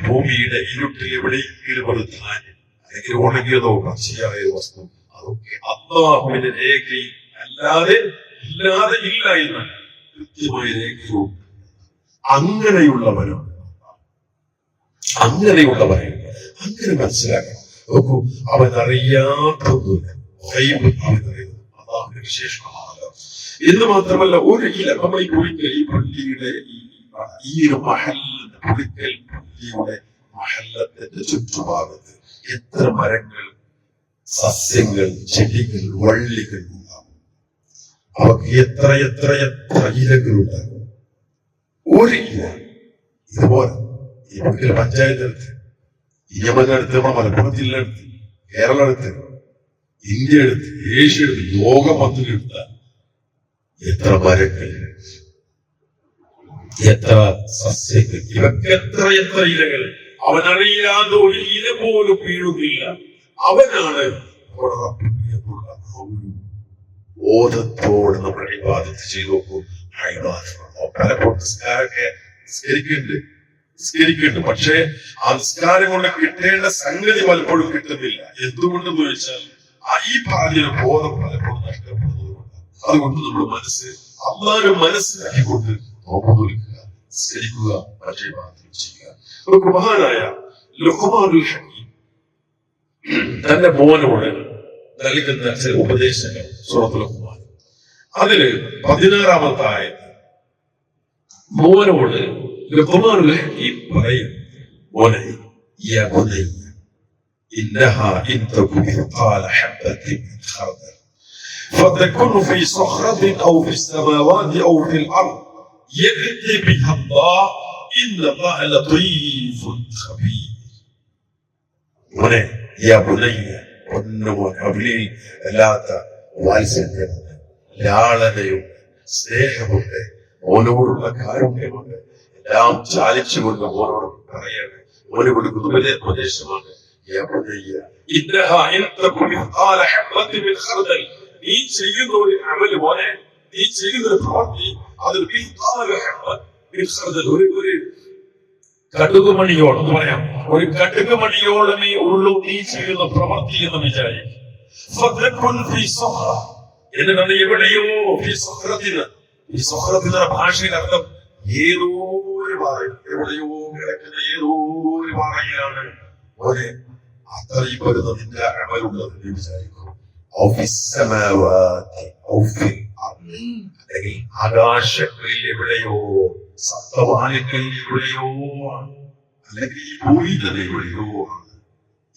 A: ഭൂമിയുടെ ഇരുട്ടിൽ എവിടെയെങ്കിലും ഒരു ധാന്യം അല്ലെങ്കിൽ ഉണങ്ങിയതോ പച്ചയായ വസ്തു, അതൊക്കെ അല്ലാഹുവിന്റെ രേഖയിൽ ഇല്ലാതെ ഇല്ല എന്ന് കൃത്യമായ രേഖയും. അങ്ങനെയുള്ളവനും അങ്ങനെ മനസ്സിലാക്കണം. നോക്കൂ, അവൻ അറിയാത്തൊന്നുമില്ല. അവനറിയുന്നത് അല്ലാഹുവിന്റെ വിശേഷമാണല്ലോ. എന്ന് മാത്രമല്ല, ഒരു ഇല നമ്മൾ ഈ കുളിക്കൽ, ഈ പള്ളിയുടെ ഈ ഒരു മഹല്ലിന്റെ കുളിക്കൽ പള്ളിയുടെ മഹല്ലത്തിന്റെ ചുറ്റുഭാഗത്ത് എത്ര മരങ്ങൾ, സസ്യങ്ങൾ, ചെടികൾ, വള്ളികൾ ഉണ്ടാകും. അവർക്ക് എത്ര എത്ര എത്ര ഇലകളുണ്ടാകും. ഒരു ഇല ഇതുപോലെ ഈ പള്ളിയിലെ പഞ്ചായത്തെടുത്ത്, യമനെടുത്ത്, മലപ്പുറം ജില്ല എടുത്ത്, കേരളം എടുത്ത്, ഇന്ത്യ എടുത്ത്, ഏഷ്യ എടുത്ത്, ലോകം മൊത്തം എടുത്താൽ എത്ര മരങ്ങൾ, എത്ര സസ്യങ്ങൾ, ഇവർക്ക് എത്ര എത്ര ഇലകൾ. അവനറിയാതെ ഒരു ഇല പോലും വീഴുന്നില്ല. അവനാണ് ബോധത്തോടെ നമ്മൾ ഇബാദത്ത് ചെയ്തു നോക്കൂ. പലപ്പോഴും നിസ്കരിക്കുന്നുണ്ട്, പക്ഷേ ആ നിസ്കാരം കൊണ്ട് കിട്ടേണ്ട സംഗതി പലപ്പോഴും കിട്ടുന്നില്ല. എന്തുകൊണ്ടെന്ന് ചോദിച്ചാൽ ഈ പറഞ്ഞൊരു ബോധം പലപ്പോഴും നഷ്ടപ്പെടുന്നതുകൊണ്ട്. അതുകൊണ്ട് നമ്മുടെ മനസ്സ് അള്ളാഹുവിനെ മനസ്സിലാക്കിക്കൊണ്ട് നോക്കുക, നിസ്കരിക്കുക, പക്ഷേ ഇബാദത്ത് ചെയ്യുക. നമുക്ക് മഹാനായ ലുഖ്മാനുൽ ഹകീം തന്റെ മോനോട് നൽകുന്ന ചില ഉപദേശങ്ങൾ സൂറത്തുൽ ലുഖ്മാൻ, അതില് 16-ാമത്തെ ആയത്ത് മോനോട് ലുഖ്മാനുൽ ഹകീം പറയും, മോനെ, യാ ബുനയ്യ ഇന്നഹാ ഇൻ തകു മിത്ഖാല ഹബ്ബത്തിൻ മിൻ ഖർദൽ ഫതകുൻ ഫീ സഖറത്തിൻ ഔ ഫീ السماوات ഔ ഫീ الارض യഅതി ബിഹാ അല്ലാഹ് ഇന്നല്ലാഹ ലതീഫുൻ ഖബീർ. മോനെ, യാ ബുനയ്യ, പൊന്നുമോനെ, അവനിൽ വല്ലാത്ത വാത്സല്യമുണ്ട്, ലാളനയുണ്ട്, സ്നേഹമുണ്ട്, മോനോടുള്ള കാരുണ്യമുണ്ട്. എല്ലാം ചാലിച്ചുകൊണ്ട് മോനോട് പറയാണ്. മോന് കൊടുക്കുന്ന വലിയ ഉപദേശമാണ്. യാ ബുനയ്യ ഇന്നഹാ ഇൻ തകു മിത്ഖാല ഹബ്ബത്തിൻ മിൻ ഖർദൽ, നീ ചെയ്യുന്ന ഒരു അമല്, മോനെ, നീ ചെയ്യുന്ന ഒരു പ്രവൃത്തി, അതിൽ മിത്ഖാല ഹബ്ബത്തിൻ മിൻ ഖർദൽ, ഒരു കടുകുമണിയോളം പറയാം, ഒരു കടുകുമണിയോളമേ ഉള്ളൂ നീ ചെയ്യുന്ന പ്രവൃത്തി എന്ന് വിചാരിക്കും. എന്നിട്ടാണ് എവിടെയോ ഈ സഖറത്തിന്റെ ഭാഷയിൽ അർത്ഥം ഏതോ ഒരു പാറ, എവിടെയോ കിടക്കുന്ന ഏതോ ഒരു പാറയിലാണ് മോനെ അത്രയും വരുന്ന നിന്റെ അമലുള്ളത് നീ വിചാരിക്കും. അല്ലെങ്കിൽ ആകാശങ്ങളിൽ എവിടെയോ, സപ്തവാനങ്ങളിൽ എവിടെയോ, അല്ലെങ്കിൽ ഈ ഭൂമിയിൽ തന്നെ എവിടെയോ.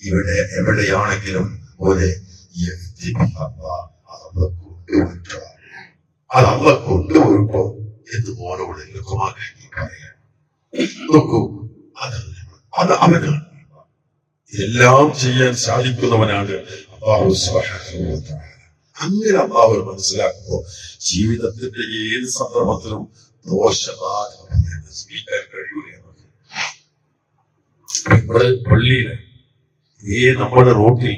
A: ഇവിടെ എവിടെയാണെങ്കിലും പോലെ അതല്ല കൊണ്ടുവരുമ്പോ എന്ന് മോനോട് ലഘുമാക്കി പറയാം. നോക്കൂ, അത് അവനാണ്, എല്ലാം ചെയ്യാൻ സാധിക്കുന്നവനാണ് അല്ലാഹു സുബ്ഹാനഹു വ തആല. അങ്ങനെ അല്ലാഹു മനസ്സിലാക്കുമ്പോ ജീവിതത്തിന്റെ ഏത് സന്ദർഭത്തിലും ദോഷബാധ ജീവിക്കാൻ കഴിയൂല. നമ്മുടെ പള്ളിയില് നമ്മുടെ റോട്ടിൽ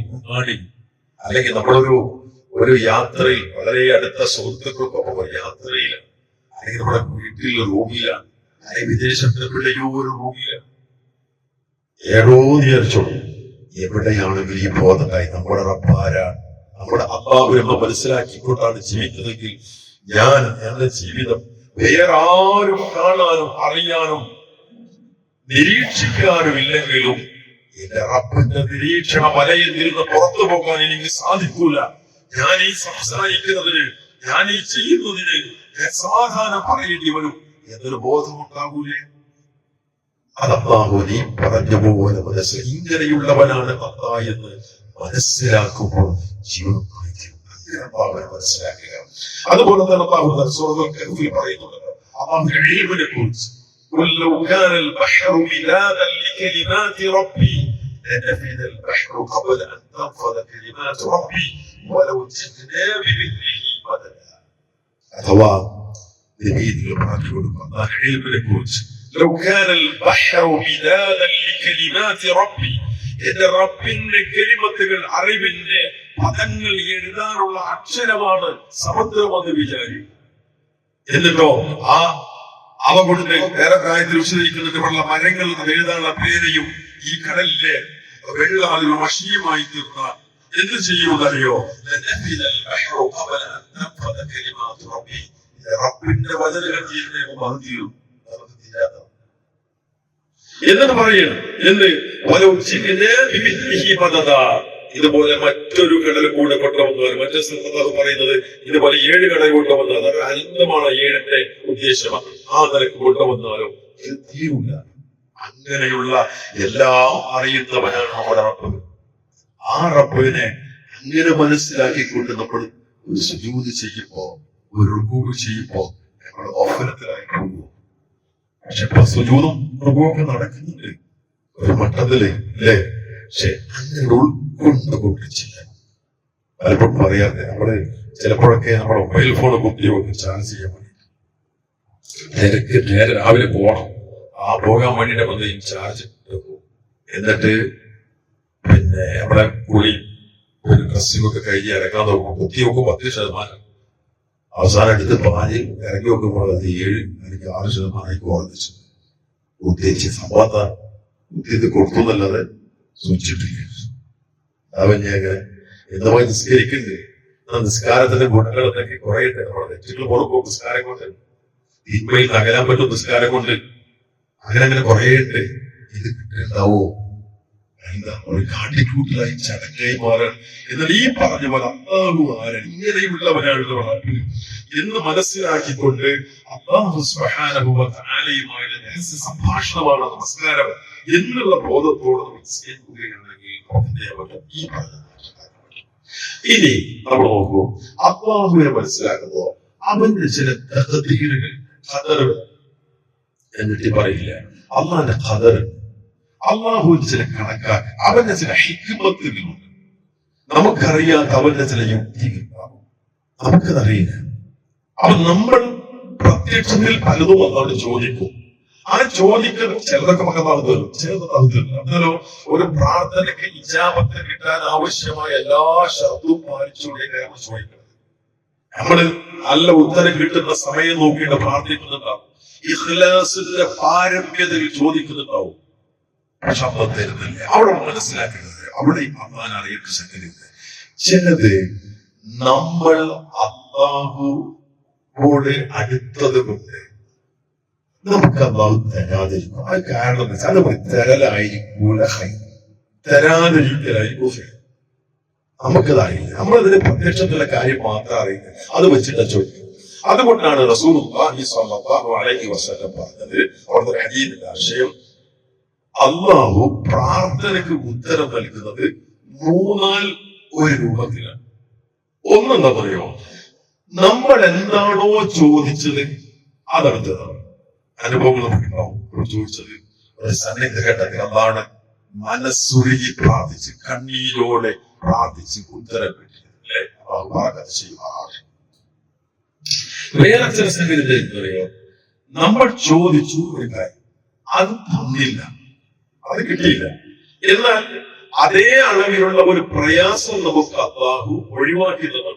A: അല്ലെങ്കിൽ നമ്മളൊരു യാത്രയിൽ, വളരെ അടുത്ത സുഹൃത്തുക്കൾക്കൊപ്പം ഒരു യാത്രയില്, അല്ലെങ്കിൽ നമ്മുടെ വീട്ടിലെ റൂമിലാണ്, അല്ലെങ്കിൽ വിദേശത്ത് എവിടെയോ ഒരു റൂമിലാണ്, ഏടോ വിചാരിച്ചോളൂ, എവിടെയാണെങ്കിൽ ഈ ബോധമായി നമ്മുടെ റബ്ബാരാണ്, നമ്മുടെ അല്ലാഹു എന്ന് മനസ്സിലാക്കിക്കൊണ്ടാണ് ജീവിക്കുന്നതെങ്കിൽ ഞാൻ എന്റെ ജീവിതം വേറെ ആരും കാണാനും അറിയാനും നിരീക്ഷിക്കാനും ഇല്ലെങ്കിലും എന്റെ റബ്ബിന്റെ നിരീക്ഷണ വലയിൽ നിന്ന് പുറത്തു പോകാൻ എനിക്ക് സാധിക്കൂല. ഞാൻ ഈ സംസാരിക്കുന്നതിന്, ഞാൻ ഈ ചെയ്യുന്നതിന്, ഞാൻ സമാധാനം പറയേണ്ടി വരും എന്നൊരു ബോധമുണ്ടാകൂലേ? അത് അല്ലാഹു നീ പറഞ്ഞ പോലെ ഇങ്ങനെയുള്ളവനാണ് അല്ലാഹ് എന്ന് മനസ്സിലാക്കുമ്പോൾ ജീവിതം മനസ്സിലാക്കുക. അതുപോലെ തന്നെ അല്ലാഹു സൂറത്തുൽ കഹ്ഫിൽ പറയുന്നുണ്ട് അല്ലാഹുവിന്റെ ഇൽമിനെ കുറിച്ച് قل لو كان البحر مدادا لكلمات ربي لنفد البحر قبل ان تنفذ كلمات ربي ولو جئنا بمثله مددا. അഥവാ لو كان البحر مدادا لكلمات ربي എന്റെ റബ്ബിന്റെ കലിമത്തുകൾ അറിവിന്റെ പദങ്ങൾ എഴുതാനുള്ള അക്ഷരമാണ് സമുദ്രമെന്ന് വിചാരിക്കും. എന്നിട്ടോ അവ കൊണ്ട് വേറെ കാര്യത്തിൽ വിശദീകരിക്കുന്നതിനുള്ള മരങ്ങൾ എഴുതാനുള്ള പേരെയും ഈ കടലിലെ വെള്ളാതിൽ മഷിയുമായി തീർന്ന എന്ത് ചെയ്യുമെന്നറിയോ? റബ്ബിന്റെ വചനങ്ങൾ തീരും. എന്നിട്ട് പറയണം എന്ത് ഇതുപോലെ മറ്റൊരു കടൽ കൂടെ കൊണ്ടുവന്നാൽ മറ്റേ സ്ഥലത്ത് പറയുന്നത് ഇതുപോലെ 7 കടൽ കൊണ്ടുവന്നാൽ അത് അനന്തമാണ് 7ന്റെ ഉദ്ദേശമാണ്. ആ നിലക്ക് കൊണ്ടുവന്നാലോ ഇത് തീരൂല. അങ്ങനെയുള്ള എല്ലാം അറിയുന്നവനാണ് നമ്മുടെ റബ്ബ്. ആ റബ്ബിനെ അങ്ങനെ മനസ്സിലാക്കിക്കൊണ്ട് നമ്മൾ ഒരു സുജൂദ് ചെയ്യുമ്പോ ഒരു റുകൂഅ് ചെയ്യുമ്പോ നമ്മൾ ഗഫലത്തിലായി പോകും. പക്ഷെ ഇപ്പൊ സുജൂദും റുകൂഅൊക്കെ നടക്കുന്നുണ്ട് ഒരു മട്ടത്തില് അല്ലേ? പക്ഷെ അങ്ങനെ ഉൾക്കൊണ്ടുകൊണ്ട് ചെയ്യാൻ പലപ്പോഴും പറയാതെ നമ്മള് ചിലപ്പോഴൊക്കെ നമ്മുടെ മൊബൈൽ ഫോൺ ഉപയോഗം ചാർജ് ചെയ്യാൻ വേണ്ടി നേരെ രാവിലെ പോകണം. പോകാൻ വേണ്ടിട്ട് വന്ന് ചാർജ് എന്നിട്ട് പിന്നെ നമ്മുടെ കുളി ഒരു ഡ്രസ്സിങ്ങൊക്കെ കഴിഞ്ഞ് ഇറങ്ങാൻ നോക്കുമ്പോൾ കുത്തി നോക്കുമ്പോൾ 10%. അവസാനം എടുത്ത് പാഞ്ഞ് ഇറങ്ങി നോക്കുമ്പോൾ അത് 7 അല്ലെങ്കിൽ 6% കുറഞ്ഞു. ഉദ്ദേശിച്ച സംഭവത്ത കുത്തിയത് കൊടുത്തു എന്നല്ലാതെ സൂക്ഷിച്ചിട്ടില്ല. അവൻ ഞാൻ എന്തുമായി നിസ്കരിക്കുന്നുണ്ട്. നിസ്കാരത്തിന്റെ ഗുണങ്ങളൊക്കെ കുറെ നമ്മുടെ തെറ്റുകൾ പുറക്കും നിസ്കാരം കൊണ്ട്, തിന്മയിൽ തകരാൻ പറ്റും നിസ്കാരം കൊണ്ട്. അങ്ങനെ കുറെ ഉണ്ട്. ഇത് കിട്ടുന്നുണ്ടാവോ? ഒരു കാട്ടിക്കൂട്ടിലായി ചടങ്ങായി മാറാൻ. എന്നാൽ ഈ പറഞ്ഞ പോലെ അല്ലാഹു ആരാണ്, ഇങ്ങനെയുള്ളവരാണ് എന്ന് മനസ്സിലാക്കിക്കൊണ്ട് അല്ലാഹു സുബ്ഹാനഹു വ തആലയുമായുള്ള രഹസ്യ സംഭാഷണമാണ് നമസ്കാരം എന്നുള്ള ബോധത്തോടെ നിസ്കരിക്കുകയാണെങ്കിൽ ഈ ഇനി നമ്മൾ നോക്കൂ, അല്ലാഹുവിനെ മനസ്സിലാക്കുമ്പോ അവന്റെ ചില തഖ്ദീറുകൾ ഖദറുകൾ എന്നിട്ട് പറയില്ല. അല്ലാഹുവിന്റെ ഖദർ, അല്ലാഹുവിന്റെ ചില കണക്കാക്ക്, അവന്റെ ചില ഹിക്മത്തുകളുണ്ട്. നമുക്കറിയാത്ത അവന്റെ ചില യുക്തികളുണ്ടാവും, നമുക്കതറിയില്ല. അപ്പൊ നമ്മൾ പ്രത്യക്ഷത്തിൽ പലതും അവരോട് ചോദിക്കും. ആ ചോദിക്കുന്ന ചിലതൊക്കെ നമുക്ക് തരും, ചിലത് തന്നില്ല. എന്നാലോ ഒരു പ്രാർത്ഥനയ്ക്ക് ഇജാബത്ത് കിട്ടാൻ ആവശ്യമായ എല്ലാ ഷർത്തും പാലിച്ചുകൊണ്ടേ ചോദിക്കുന്നത്. നമ്മള് നല്ല ഉത്തരം കിട്ടുന്ന സമയം നോക്കിയിട്ട് പ്രാർത്ഥിക്കുന്നുണ്ടാവും. ഇഖ്ലാസിന്റെ പാരമ്യതയിൽ ചോദിക്കുന്നുണ്ടാവും. പക്ഷെ അമ്മ തരുന്നില്ല. അവിടെ മനസ്സിലാക്കുന്നത് അവിടെ അമ്മാൻ അറിയേണ്ട സംഗതിയുണ്ട്. ചിലത് നമ്മൾ അല്ലാഹുവോട് അടുത്തത് കൊണ്ട് നമുക്ക് അല്ലാഹു തരാതിരിക്കും. അത് കാരണം എന്ന് വെച്ചാൽ അത് തരലായിരിക്കൂല, തരാതിരിക്കലായിരിക്കും. നമുക്കതറിയില്ല. നമ്മളതിന് പ്രത്യക്ഷത്തിലുള്ള കാര്യം മാത്രം അറിയില്ല. അത് വെച്ചിട്ട് ചോദിക്കും. അതുകൊണ്ടാണ് റസൂലുള്ളാഹി സ്വല്ലല്ലാഹു അലൈഹി വസല്ലം പറഞ്ഞത്, അവിടുത്തെ ഹദീസിന്റെ ആശയം, അല്ലാഹു പ്രാർത്ഥനയ്ക്ക് ഉത്തരം നൽകുന്നത് 3 രൂപത്തിലാണ്. ഒന്നെന്താ പറയോ, നമ്മൾ എന്താണോ ചോദിച്ചത് അതടുത്തതാണ്. അനുഭവങ്ങൾ നമുക്കുണ്ടാവും. ചോദിച്ചത് ഒരു സന്നിഗ്ധ ഘട്ടത്തിൽ അതാണ് മനസ്സുരുകി പ്രാർത്ഥിച്ച് കണ്ണീരോടെ പ്രാർത്ഥിച്ച് ഉത്തരം കിട്ടിയത്. വേറെ ചില സംഗതി പറയോ, നമ്മൾ ചോദിച്ചു ഒരു കാര്യം, അത് തന്നില്ല, അത് കിട്ടിയില്ല. എന്നാൽ അതേ അളവിലുള്ള ഒരു പ്രയാസം നമുക്ക് അല്ലാഹു ഒഴിവാക്കി തന്നു.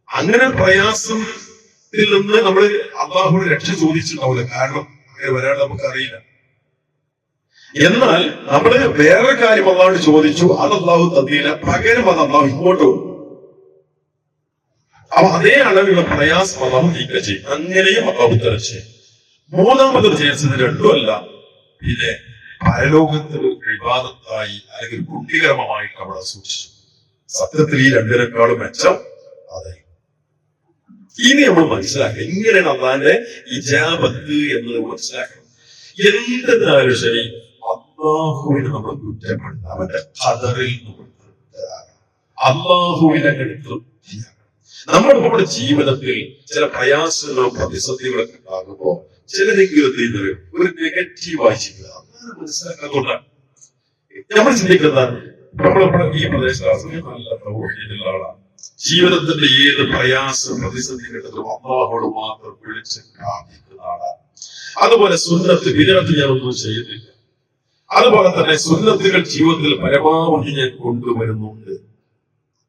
A: അങ്ങനെ പ്രയാസത്തിൽ നിന്ന് നമ്മൾ അല്ലാഹുവിനെ രക്ഷ ചോദിച്ചിട്ടുണ്ടാവില്ല. കാരണം അങ്ങനെ വരാൻ നമുക്കറിയില്ല. എന്നാൽ നമ്മള് വേറെ കാര്യം അല്ലാഹുവോട് ചോദിച്ചു, അത് അല്ലാഹു തന്നില്ല, പകരം അത് അല്ലാഹു ഇങ്ങോട്ട് വന്നു. അപ്പൊ അതേ അളവിലുള്ള പ്രയാസം അല്ലാഹു നീക്കം ചെയ്യും. അങ്ങനെയും അല്ലാഹു ഉത്തരം ചെയ്യും. മൂന്നാമത് ചേർച്ചത് രണ്ടുമല്ല, പിന്നെ പരലോകത്തിൽ വിവാദത്തായി അല്ലെങ്കിൽ പുണ്യകർമ്മമായിട്ട് അവിടെ സൂക്ഷിച്ചു. സത്യത്തിൽ ഈ രണ്ടിനേക്കാളും മെച്ചം അതെ. ഇനി നമ്മൾ മനസ്സിലാക്കുക, ഇങ്ങനെയാണ് അള്ളാന്റെ ഇജാബത്ത് എന്നത് മനസ്സിലാക്കണം. എന്തെന്നാലും ശരി, അള്ളാഹുവിനെ നമ്മൾ കുറ്റപ്പെടുന്ന അവന്റെ ഖദറിൽ നമ്മൾ അള്ളാഹുവിനെ തൃപ്തിയാണ്. നമ്മുടെ ജീവിതത്തിൽ ചില പ്രയാസങ്ങളും പ്രതിസന്ധികളൊക്കെ ഉണ്ടാകുമ്പോ ചിലരെങ്കിലും ചെയ്യുന്നത് ഒരു നെഗറ്റീവായി ചെയ്യുക മനസ്സിലാക്കാത്തതുകൊണ്ടാണ്. നമ്മൾ ചിന്തിക്കുന്നതാണ്, നമ്മളിവിടെ ഈ പ്രദേശത്ത് നല്ല തൗഹീദുള്ള ആളാണ്, ജീവിതത്തിന്റെ ഏത് പ്രയാസം പ്രതിസന്ധി ഘട്ടത്തിലും അള്ളാഹുവോട് മാത്രം വിളിച്ച് പ്രാർത്ഥിക്കുന്ന ആളാണ്. അതുപോലെ സുന്നത്ത് വിരത്ത് ഞാനൊന്നും ചെയ്തില്ല, അതുപോലെ തന്നെ സുന്നത്തുകൾ ജീവിതത്തിൽ പരമാവധി ഞാൻ കൊണ്ടുവരുന്നുണ്ട്,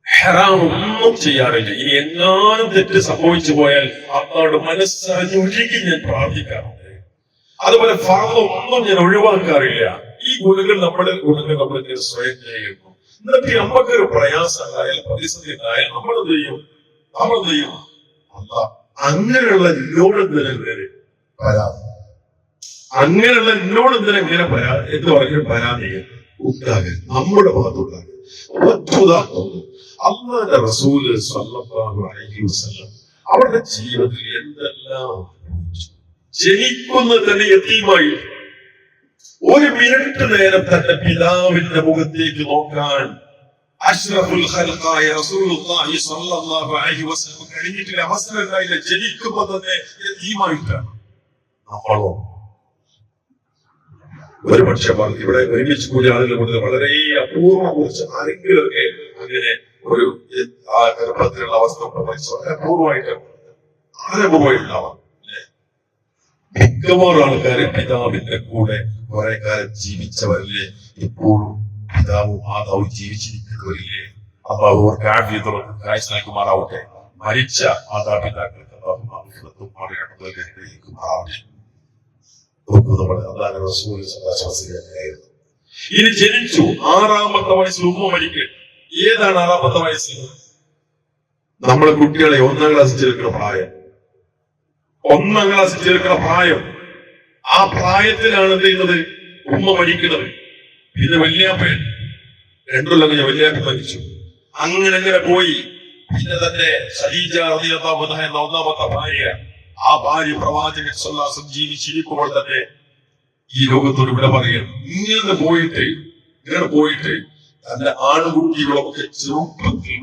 A: ഹറാം ഒന്നും ചെയ്യാറില്ല. ഇനി എങ്ങാനും തെറ്റ് സംഭവിച്ചു പോയാൽ അള്ളാഹുവോട് മനസ്സറിഞ്ഞൊഴുകി ഞാൻ പ്രാർത്ഥിക്കാറുണ്ട്. അതുപോലെ ഫർള് ഒന്നും ഞാൻ ഒഴിവാക്കാറില്ല. ഈ ഗുണങ്ങൾ നമ്മുടെ ഗുണങ്ങൾ നമ്മൾ സ്വയം ചെയ്യുന്നു. എന്നിട്ട് നമുക്കൊരു പ്രയാസം ഉണ്ടായാൽ പ്രതിസന്ധി ഉണ്ടായാൽ നമ്മളെന്ത് ചെയ്യും? അങ്ങനെയുള്ള എന്നോടെന്തിനെ പരാതി, അങ്ങനെയുള്ള എന്നോടെന്തിനെ പരാതി എന്ന് പറഞ്ഞൊരു പരാതി ഉണ്ടാകരുത്, നമ്മുടെ ഭാഗത്തുണ്ടാകരുത്. അല്ലാഹുവിന്റെ റസൂല് സ്വല്ലല്ലാഹു അലൈഹി വസല്ലം അവരുടെ ജീവിതത്തിൽ എന്തെല്ലാം ജനിക്കുന്നത് തന്നെ യതീമായി ഒരു മിനിറ്റ് നേരം തന്റെ പിതാവിന്റെ മുഖത്തേക്ക് നോക്കാൻ അഷ്റഫുൽ ഖൽഖായ റസൂലുള്ളാഹി സ്വല്ലല്ലാഹു അലൈഹി വസല്ലം കഴിഞ്ഞിട്ടില്ല. അവസരം ഉണ്ടായില്ല, ജനിക്കുമ്പോൾ തന്നെ യതീമായിട്ടാണ്. നമ്മളോ ഒരു പക്ഷേ ഇവിടെ ഒരുമിച്ച് കൂടിയ ആളുകൾ കൂടുതൽ വളരെ അപൂർവം കുറിച്ച് ആരെങ്കിലുമൊക്കെ അങ്ങനെ ഒരു ആ ഗർഭത്തിലുള്ള അവസ്ഥ അപൂർവമായിട്ട് ഉണ്ടാവാം. മിക്കവാറും ആൾക്കാര് പിതാവിന്റെ കൂടെ കുറെ കാലം ജീവിച്ചവരില്ലേ, ഇപ്പോഴും പിതാവും മാതാവും ജീവിച്ചിരിക്കുന്നവരില്ലേ. അള്ളാഹു കാഴ്ചമാറാവട്ടെ. മരിച്ച മാതാപിതാക്കൾക്ക് ഇനി ജനിച്ചു 6ാമത്തെ വയസ്സിൽ ഉമ്മ മരിക്കൽ. ഏതാണ് 6ാമത്തെ വയസ്സിൽ? നമ്മളെ കുട്ടികളെ 1ാം ക്ലാസ്സിൽ ചേർക്കുന്ന പ്രായം, 1ാം ക്ലാസ്സിൽ ചേർക്കുന്ന പ്രായം. ആ പ്രായത്തിലാണ് എന്ത് ചെയ്യുന്നത്? ഉമ്മ മരിക്കുന്നത്. പിന്നെ വല്യാപ്പൻ 2 കൊല്ലം കഴിഞ്ഞ വല്യാപ്പൻ മരിച്ചു. അങ്ങനെ പോയി. പിന്നെ തന്നെ ഖദീജ റളിയല്ലാഹു അൻഹ എന്ന 1ാമത്തെ ഭാര്യ, ആ ഭാര്യ പ്രവാചകൻ സ്വല്ലല്ലാഹു അലൈഹി വസല്ലം ജീവിച്ചിരിക്കുമ്പോൾ തന്നെ ഈ ലോകത്തോട് ഇവിടെ പറയുന്നു. ഇങ്ങനെ പോയിട്ട് തന്റെ ആൺകുട്ടികളൊക്കെ ചെറുപ്പത്തിൽ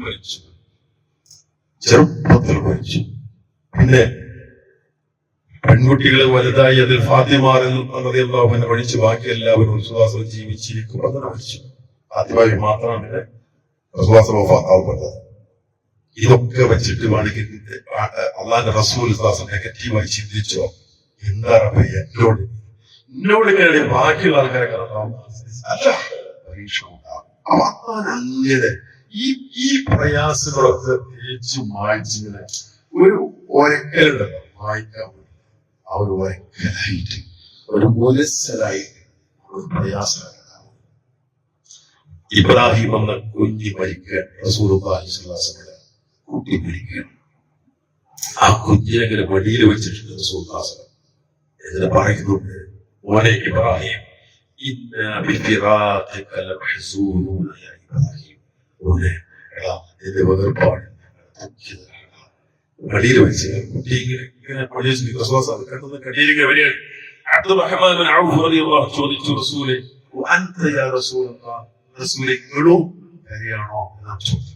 A: മരിച്ചു. പിന്നെ പെൺകുട്ടികൾ വലുതായി അതിൽ ഫാത്തിമ റളിയല്ലാഹു അൻഹ ഒഴിച്ച് ബാക്കി എല്ലാവരും റസൂലുള്ളാഹി ജീവിച്ചിരിക്കും. അങ്ങനെ മരിച്ചു. ഫാത്തിമ മാത്രമാണ് വഫാത്താവുന്നത്. ഇതൊക്കെ വെച്ചിട്ട് വേണമെങ്കിൽ അള്ളാന്റെ റസൂൽ നെഗറ്റീവായി ചിന്തിച്ചോ, എന്താ എന്നോട് ഇങ്ങനെ ബാക്കിയുള്ള ആൾക്കാരെ പരീക്ഷ ഉണ്ടാവും. അങ്ങനെ ഈ പ്രയാസങ്ങളൊക്കെ തേച്ച് മായ്ച്ചിങ്ങനെ ഒരു ഒരക്കലുണ്ടല്ലോ, വായിക്കാൻ ആ ഒരു ഒരക്കലായിട്ട് ഒരു മുലസ്സലായിട്ട് പ്രയാസമാണ്. ഇബ്രാഹിം എന്ന കുഞ്ഞി മരിക്കാൻ റസൂലുള്ളാഹി സ്വല്ലല്ലാഹു അലൈഹി വസല്ലം കുട്ടി മരിക്കണം. ആ കുഞ്ഞിനെ വടിയിൽ വെച്ചിട്ടുണ്ട് റസൂലുള്ളാഹി സ്വല്ലല്ലാഹു അലൈഹി വസല്ലം. എന്നിട്ട് പറയുന്നുണ്ട്, മോനെ ഇബ്രാഹിം, എന്റെ വേർപാട് കടിയിൽ വെച്ച് കുട്ടി ഇങ്ങനെ കടിയിലിങ്ങനെ വരികയാണ്. അബ്ദുറഹ്മാൻ ബിൻ ഔഫ് റളിയല്ലാഹു അൻഹു ചോദിച്ചു, റസൂലേ അൻത യാ റസൂലല്ലാഹ്, റസൂലേ നിങ്ങളും കരയാണോ എന്നാണ് ചോദിച്ചത്.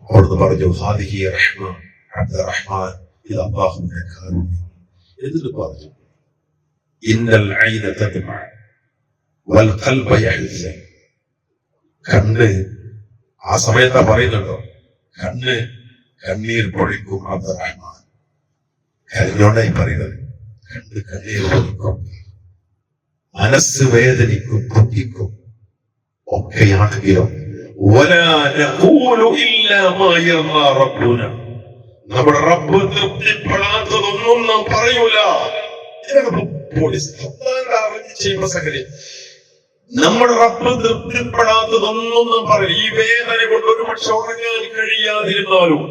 A: അവിടുന്ന് പറഞ്ഞു, ഹാദിഹി റഹ്മ അബ്ദുറഹ്മാൻ, ഇത് അല്ലാഹുവിന്റെ കാരുണ്യം. എന്നിട്ട് പറഞ്ഞു, ഇന്നൽ ഐന തദ്മ വൽ ഖൽബ യഹ്സൻ. കണ്ണ് ആ സമയത്താ പറയുന്നുണ്ടോ, കണ്ണീർ പൊഴിക്കും അബ്ദുറഹ്മാൻ. കരഞ്ഞോണ്ടായി പറയുന്നത്. കണ്ണീർ പൊഴിക്കും, മനസ്സ് വേദനിക്കും, ദുഃഖിക്കും ഒക്കെയാണെങ്കിലും നമ്മുടെ റബ്ബ് തൃപ്തിപ്പെടാത്തതൊന്നും നാം പറയൂല. നമ്മുടെ റബ്ബ് തൃപ്തിപ്പെടാത്തതൊന്നും നാം പറയും. ഈ വേദന കൊണ്ട് ഒരു പക്ഷെ ഉറങ്ങാൻ കഴിയാതിരുന്നാലും,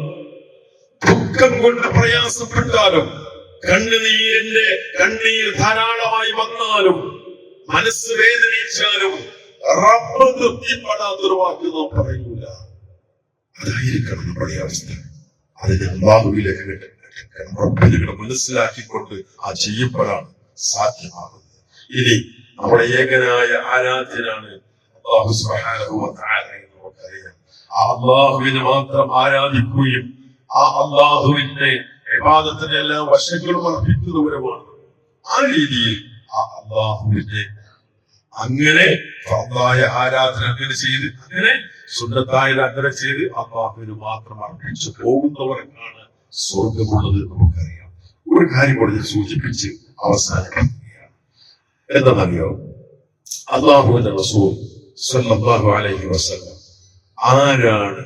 A: ദുഃഖം കൊണ്ട് പ്രയാസപ്പെട്ടാലും, കണ്ണീർ ധാരാളമായി വന്നാലും, മനസ്സ് വേദനിച്ചാലും റബ്ബ് തൃപ്തിപ്പെടാത്തൊരു വാക്ക് നാം പറയൂല. അതായിരിക്കണം നമ്മുടെ അവസ്ഥ. അതിന് അല്ലാഹുവിലേക്ക് റബ്ബിനെ മനസ്സിലാക്കിക്കൊണ്ട് ആ ചെയ്യപ്പെടാണ് സാധ്യമാകുന്നത്. ഇനി നമ്മുടെ ഏകനായ ആരാധ്യനാണ് അല്ലാഹു സുബ്ഹാനഹു വ തആല എന്ന് നമുക്കറിയാം. ആ അല്ലാഹുവിനെ മാത്രം ആരാധിക്കുകയും ആ അല്ലാഹുവിന്റെ ഇബാദത്തിന്റെ എല്ലാ വശങ്ങളും അർപ്പിക്കുന്നവരുമാണ്. ആ രീതിയിൽ ആ അല്ലാഹുവിന്റെ അങ്ങനെ ഫർദായ ആരാധന അങ്ങനെ ചെയ്ത് അങ്ങനെ സുന്നത്തായ അങ്ങനെ ചെയ്ത് അല്ലാഹുവിന് മാത്രം അർപ്പിച്ചു പോകുന്നവർക്കാണ് സ്വർഗമുള്ളത് നമുക്കറിയാം. ഒരു കാര്യം കൂടി സൂചിപ്പിച്ച് അവസാനിപ്പിക്കുകയാണ്. എന്താണെന്നറിയോ? അല്ലാഹുവിന്റെ റസൂൽ സ്വല്ലല്ലാഹു അലൈഹി വസല്ലം ആരാണ്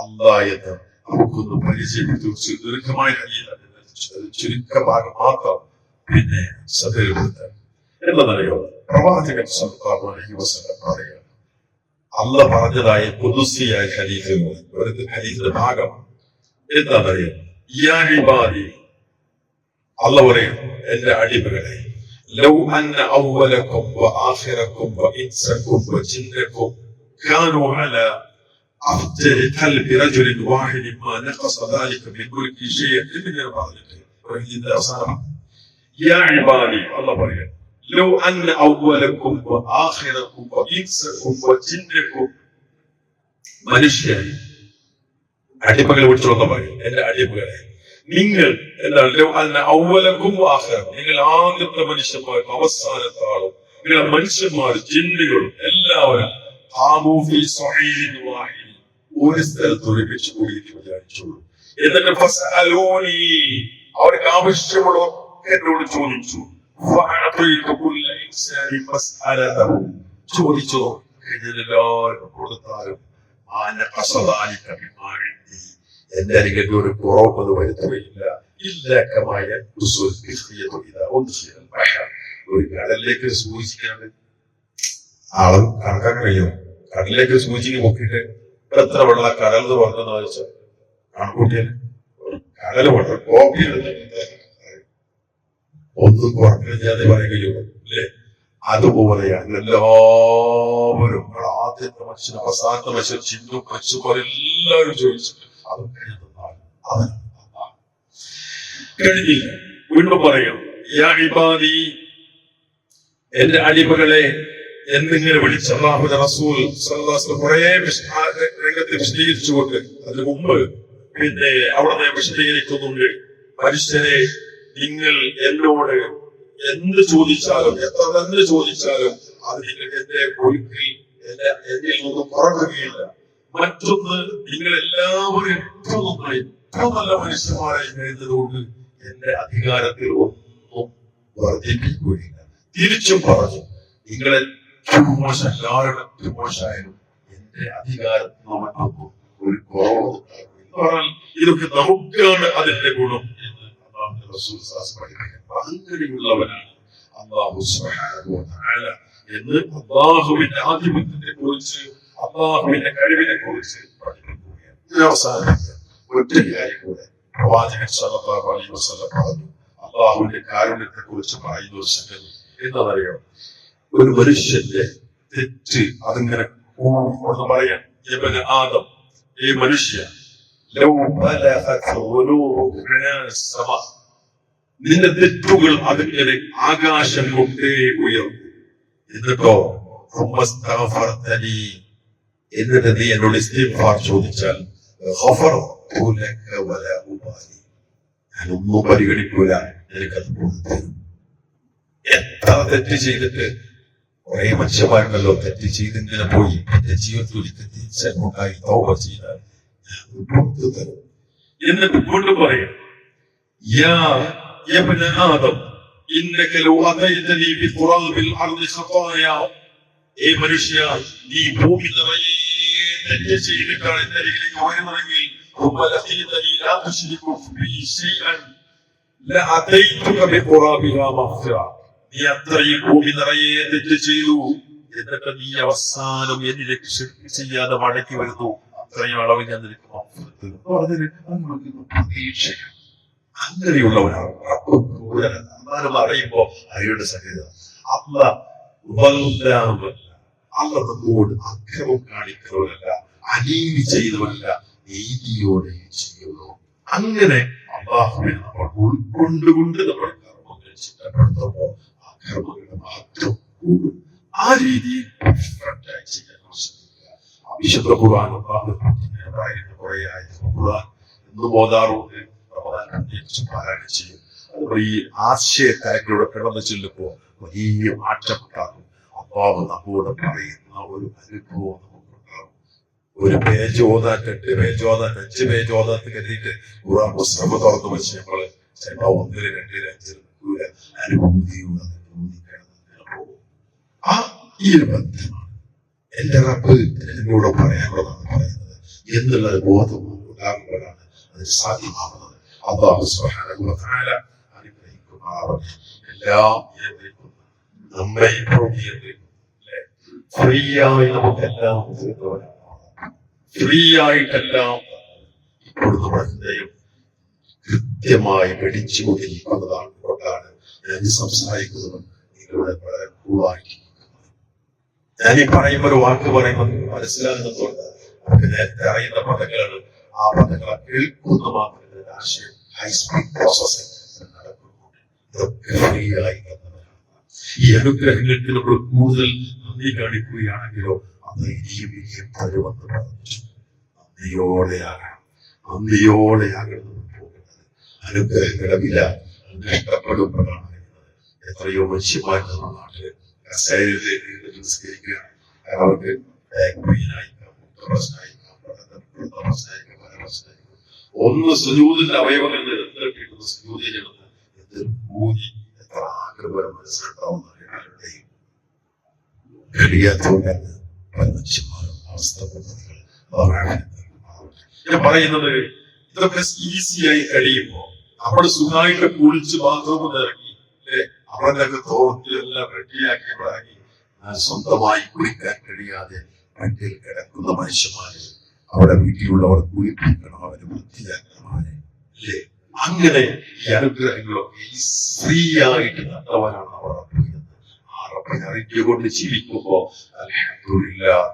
A: അല്ലാഹ് എന്ന് നമുക്കൊന്ന് പരിചയപ്പെടുത്തി ദീർഘമായ ചുരുക്ക ഭാഗം മാത്രം പിന്നെ സഭയിൽപ്പെടുത്താൻ. എന്താണെന്നറിയോ? പ്രവാചകൻ സ്വല്ലല്ലാഹു അലൈഹി വസല്ലം പറയുക, അല്ലാഹ് പറഞ്ഞതായ ഖുദ്സിയായ ഹദീസ്, ഒരു ഹദീസിന്റെ ഭാഗമാണ്. എന്താണെന്നറിയോ? യാ ഇബാദി, അല്ലാഹ് പറയും, എന്റെ അടിമകളെ, ലൗ അന്ന അവ്വലക്കും വ ആഖിറക്കും വ ഇൻസക്കും വ ജിന്നക്കും കാനൂ അലാ അഫ്ജൽ ഖൽബി റജുലിൻ വാഹിദിൻ മാ നഖസ ദാലിക മിൻ മുൽകി ശൈഅൻ എന്ന് പറഞ്ഞിട്ട് ഇതിന്റെ അവസാനം യാ ഇബാദി, അല്ലാഹ് പറയും, ലൗ അന്ന അവ്വലക്കും വ ആഖിറക്കും വ ഇൻസക്കും വ ജിന്നക്കും, മനുഷ്യൻ അടിമകളെ വിളിച്ചോന്ന് പറയും, എന്റെ അടിമകളെ, നിങ്ങൾ എന്താണ് ലൗ അന്ന അവ്വലക്കും വ ആഖിറക്കും, നിങ്ങൾ ആദ്യത്തെ മനുഷ്യന്മാരും അവസാനത്തെ ആളും, നിങ്ങളെ മനുഷ്യന്മാർ ജിന്നുകളും എല്ലാവരും ഒരു സ്ഥലത്ത് ഒരുമിച്ച് കൂടിയിട്ട് വിചാരിച്ചോളൂ. എന്നിട്ട് ഫസ്അലൂനി, അവർക്ക് ആവശ്യമുള്ള എന്നോട് ചോദിച്ചു. ചോദിച്ചോ എല്ലാവർക്കും കൊടുത്താലും എന്റെ അരികെ ഒരു കുറവത് വരുത്തുകയില്ല. ഒരു കടലിലേക്ക് സൂചിക്കാണ്ട് ആള് കണക്കാൻ കഴിയും. കടലിലേക്ക് സൂചിക്ക് മുക്കിയിട്ട് എത്ര വെള്ള കടൽ എന്ന് പറഞ്ഞെന്ന് വെച്ചാൽ കണക്കൂട്ടിയാൽ കടൽ വെള്ളം കോപ്പി ഒന്നും കുറഞ്ഞാതെ പറയുകയുള്ളൂ അല്ലേ? അതുപോലെയാണ് എല്ലാവരും ആദ്യത്തെ മനുഷ്യൻ അവസാനത്തെ മനുഷ്യൻ ചിന്തു മനുഷ്യ പോലെ എല്ലാവരും ചോദിച്ചിട്ട് അതൊക്കെ അവൻ കഴിഞ്ഞില്ല. വീണ്ടും പറയും, യാ ഇബാദി, എന്റെ അടിമകളെ എന്നിങ്ങനെ വിളിച്ച അല്ലാഹുവിന്റെ റസൂൽ സല്ലല്ലാഹു അലൈഹി വസല്ലം കുറേ രംഗത്തെ വിശദീകരിച്ചുകൊണ്ട് അതിന് മുമ്പ് പിന്നെ അവിടെ വിശദീകരിക്കുന്നുണ്ട്. മനുഷ്യരെ, നിങ്ങൾ എന്നോട് എന്ത് ചോദിച്ചാലും എത്ര തന്നെ ചോദിച്ചാലും അത് നിങ്ങൾക്ക് എന്റെ ഒഴുക്കിൽ എന്നിൽ ഒന്നും കുറക്കുകയില്ല. മറ്റൊന്ന്, നിങ്ങൾ എല്ലാവരും ഏറ്റവും നന്നായി ഏറ്റവും നല്ല മനുഷ്യന്മാരായി കഴിയുന്നതുകൊണ്ട് എന്റെ അധികാരത്തിൽ ഒന്നും വർദ്ധിപ്പിക്കുകയില്ല. തിരിച്ചും പറഞ്ഞു, നിങ്ങളെ മോശം എല്ലാവരുടെ മോശമായാലും എന്റെ അധികാരത്തിൽ മറ്റൊന്നും ഒരു കുറവ് എന്ന് പറഞ്ഞാൽ ഇതൊക്കെ നമുക്കാണ് അതിന്റെ ഗുണം എന്ന് അല്ലാഹുവിന്റെ റസൂൽ പഠിപ്പിക്കുന്നത്. അങ്ങനെയുള്ളവനാണ് അല്ലാഹു സുബ്ഹാനഹു വ തആല എന്ന് അല്ലാഹുവിന്റെ ആധിപത്യത്തെ കുറിച്ച് അല്ലാഹുവിന്റെ കഴിവിനെ കുറിച്ച് പഠിപ്പിക്കുകയാണ്. അവസാനം ഒറ്റ കാര്യം കൂടെ പ്രവാചകൻ സല്ലല്ലാഹു അലൈഹി വസല്ലം പറഞ്ഞു. അല്ലാഹുവിന്റെ കാരുണ്യത്തെ കുറിച്ച് പറയുന്ന ഒരു സംഗതി എന്താണെന്നറിയോ? ഒരു മനുഷ്യന്റെ തെറ്റ് അതിങ്ങനെ പറയാം, യബ്ന ആദം, ഈ മനുഷ്യ, നിന്റെ തെറ്റുകൾ അതിങ്ങനെ ആകാശം കൊണ്ടേ ഉയർന്നു. എന്നിട്ടോ എന്നിട്ട് നീ എന്നോട് ഇസ്തിഗ്ഫാർ ചോദിച്ചാൽ ഞാനൊന്നും പരിഗണിക്കൂല, എനിക്കത് തരും. എത്ര തെറ്റ് ചെയ്തിട്ട് കുറെ മനുഷ്യന്മാരുണ്ടല്ലോ, തെറ്റ് ചെയ്തിങ്ങനെ പോയി എന്റെ ജീവിതത്തിൽ ഒരിക്കൽ തിരിച്ചുണ്ടായി തൗബ ചെയ്താൽ പുറത്തു തരും. എന്നിട്ട് വീണ്ടും പറയും, യാ യബ്ന ആദം ഇന്നക ലൗ അതൈതനി ബിഖുറാബിൽ അർദി ഖതായ, ഏ മനുഷ്യ, നീ ഭൂമി നിറയെ തെറ്റ് ചെയ്തിട്ടാണ് എന്റെ അരികിലേക്ക് വരുന്നതെങ്കിൽ ലാ തുശ്രികു ബി ശൈഅൻ ലഅതൈതുക ബിഖുറാബിഹാ മഗ്ഫിറ, നീ അത്രയും ഭൂമി നിറയെ തെറ്റ് ചെയ്തു, എന്നിട്ട് നീ അവസാനം എന്നിലേക്ക് ശിർക്ക് ചെയ്യാതെ മടക്കി വരുന്നു, അത്രയും അളവ് ഞാൻ നിനക്ക് അങ്ങനെയുള്ളവനാണ്. അറിയുമ്പോ അയാളുടെ സഹിത അള്ളതോട് അക്രമം കാണിക്കുന്നവരല്ല, അനീതി ചെയ്തവരല്ല, നീതിയോടെ ചെയ്യുന്നു. അങ്ങനെ അള്ളാഹുവിനെ നമ്മൾ ഉൾക്കൊണ്ടുകൊണ്ട് നമ്മൾ കർമ്മങ്ങൾ ചിട്ടപ്പെടുത്തുമ്പോൾ ആ കർമ്മങ്ങളുടെ മഹത്വം കൂടും. ആ രീതിയിൽ ചെയ്യാൻ വിശുദ്ധ ഖുർആൻ പറയുന്ന കുറെ ആയത്തുകൾ ഖുർആൻ എന്ന് ബോധാറുണ്ട് പാരായണം ചെയ്യും. അതുപോലെ ഈ ആശയക്കാരിലൂടെ കിടന്നു ചെല്ലുമ്പോൾ വലിയ മാറ്റമുണ്ടാകും. അള്ളാഹു നമ്മോട് പറയുന്ന ഒരു അനുഭവം നമുക്കുണ്ടാകും. ഒരു പേജ് ഓതാൻ 2 പേജ് ഓതാൻ 5 പേജ് ഓതാൻ കരുതിയിട്ട് ഖുർആൻ പുസ്തകം തുറന്നു വെച്ച് നമ്മള് ചിലപ്പോ 1, 2, 5 അനുഭൂതിയുടെ ആ ഈ ഒരു ബന്ധമാണ് എന്റെ റബ്ബ് എന്നോട് പറയാനുള്ളതാണ് പറയുന്നത് എന്നുള്ള ബോധം ഉണ്ടാകുമ്പോഴാണ് അത് സാധ്യമാകുന്നത്. അല്ലാഹു സുബ്ഹാനഹു വ തആല അനുഗ്രഹിക്കുമാറാകട്ടെ. എല്ലാം നിയന്ത്രിക്കുന്നു, നമ്മെ ഇപ്പോൾ നിയന്ത്രിക്കുന്നു. ഫ്രീ ആയി നമുക്കെല്ലാം ഫ്രീ ആയിട്ടെല്ലാം ഇപ്പോൾ നമ്മുടെ ഹൃദയം കൃത്യമായി വെടിച്ചുകൊണ്ടിരിക്കുന്നതാണ്. കൊണ്ടാണ് ഞാൻ സംസാരിക്കുന്നത് നിങ്ങളുടെ കൂടാക്കി. ഞാൻ ഈ പറയുമ്പോൾ ഒരു വാക്ക് പറയുമ്പോൾ മനസ്സിലാകുന്നതുകൊണ്ട് നമുക്ക് നേരത്തെ അറിയുന്ന പദങ്ങളാണ്. ആ പദങ്ങളെ കേൾക്കുന്ന മാത്രമേ ആശയം ഹൈസ്പീഡ് പ്രോസസ്സിംഗ് നടക്കുന്നു. ഇതൊക്കെ ഫ്രീ ആയി തന്നവരാണ്. ഈ അനുഗ്രഹങ്ങൾക്ക് നമ്മൾ കൂടുതൽ നന്ദി കാണിക്കുകയാണെങ്കിലോ അന്ന് ഇനിയും ഇനിയും തരുമെന്ന് പറഞ്ഞു. നന്ദിയോടെയാകണം പോകുന്നത്. അനുഗ്രഹങ്ങളുടെ വില നഷ്ടപ്പെടുമ്പോഴാണ് അറിയുന്നത്. എത്രയോ മനുഷ്യന്മാർ നമ്മുടെ നാട്ടില് നിസ്കരിക്കുകയാണ്. അവർക്ക് ഒന്ന് സുജൂദിന്റെ അവയവങ്ങൾ എടുത്തിട്ട് സുജൂദ് ചെയ്യുന്നത് എന്തൊരു ഭൂതി, എത്ര ആഗ്രഹം മനസ്സിലുണ്ടാവുന്ന ആരുടെയും കഴിയാത്തവരാണ് പല മനുഷ്യന്മാരും അവസ്ഥ. ഞാൻ പറയുന്നത് ഇതൊക്കെ ഈസിയായി കഴിയുമ്പോ നമ്മൾ സുഖമായിട്ട് കുളിച്ച് ബാത്റൂമിൽ ഇറങ്ങി അവരൊക്കെ തോന്നിയെല്ലാം റെഡിയാക്കിയവരാക്കി സ്വന്തമായി കുളിക്കാൻ കഴിയാതെ വണ്ടിയിൽ കിടക്കുന്ന മനുഷ്യന്മാര് അവിടെ വീട്ടിലുള്ളവർ കുളിപ്പിക്കണം, അവര് വൃത്തിയാക്കണം അല്ലേ? അങ്ങനെ ഈ അനുഗ്രഹങ്ങളൊക്കെ ഫ്രീ ആയിട്ട് നട്ടവരാണ് അവർ അറിയുന്നത്. ആ റബ്ബിനെ അറിഞ്ഞുകൊണ്ട് ജീവിക്കുമ്പോ അൽഹംദുലില്ലാഹ്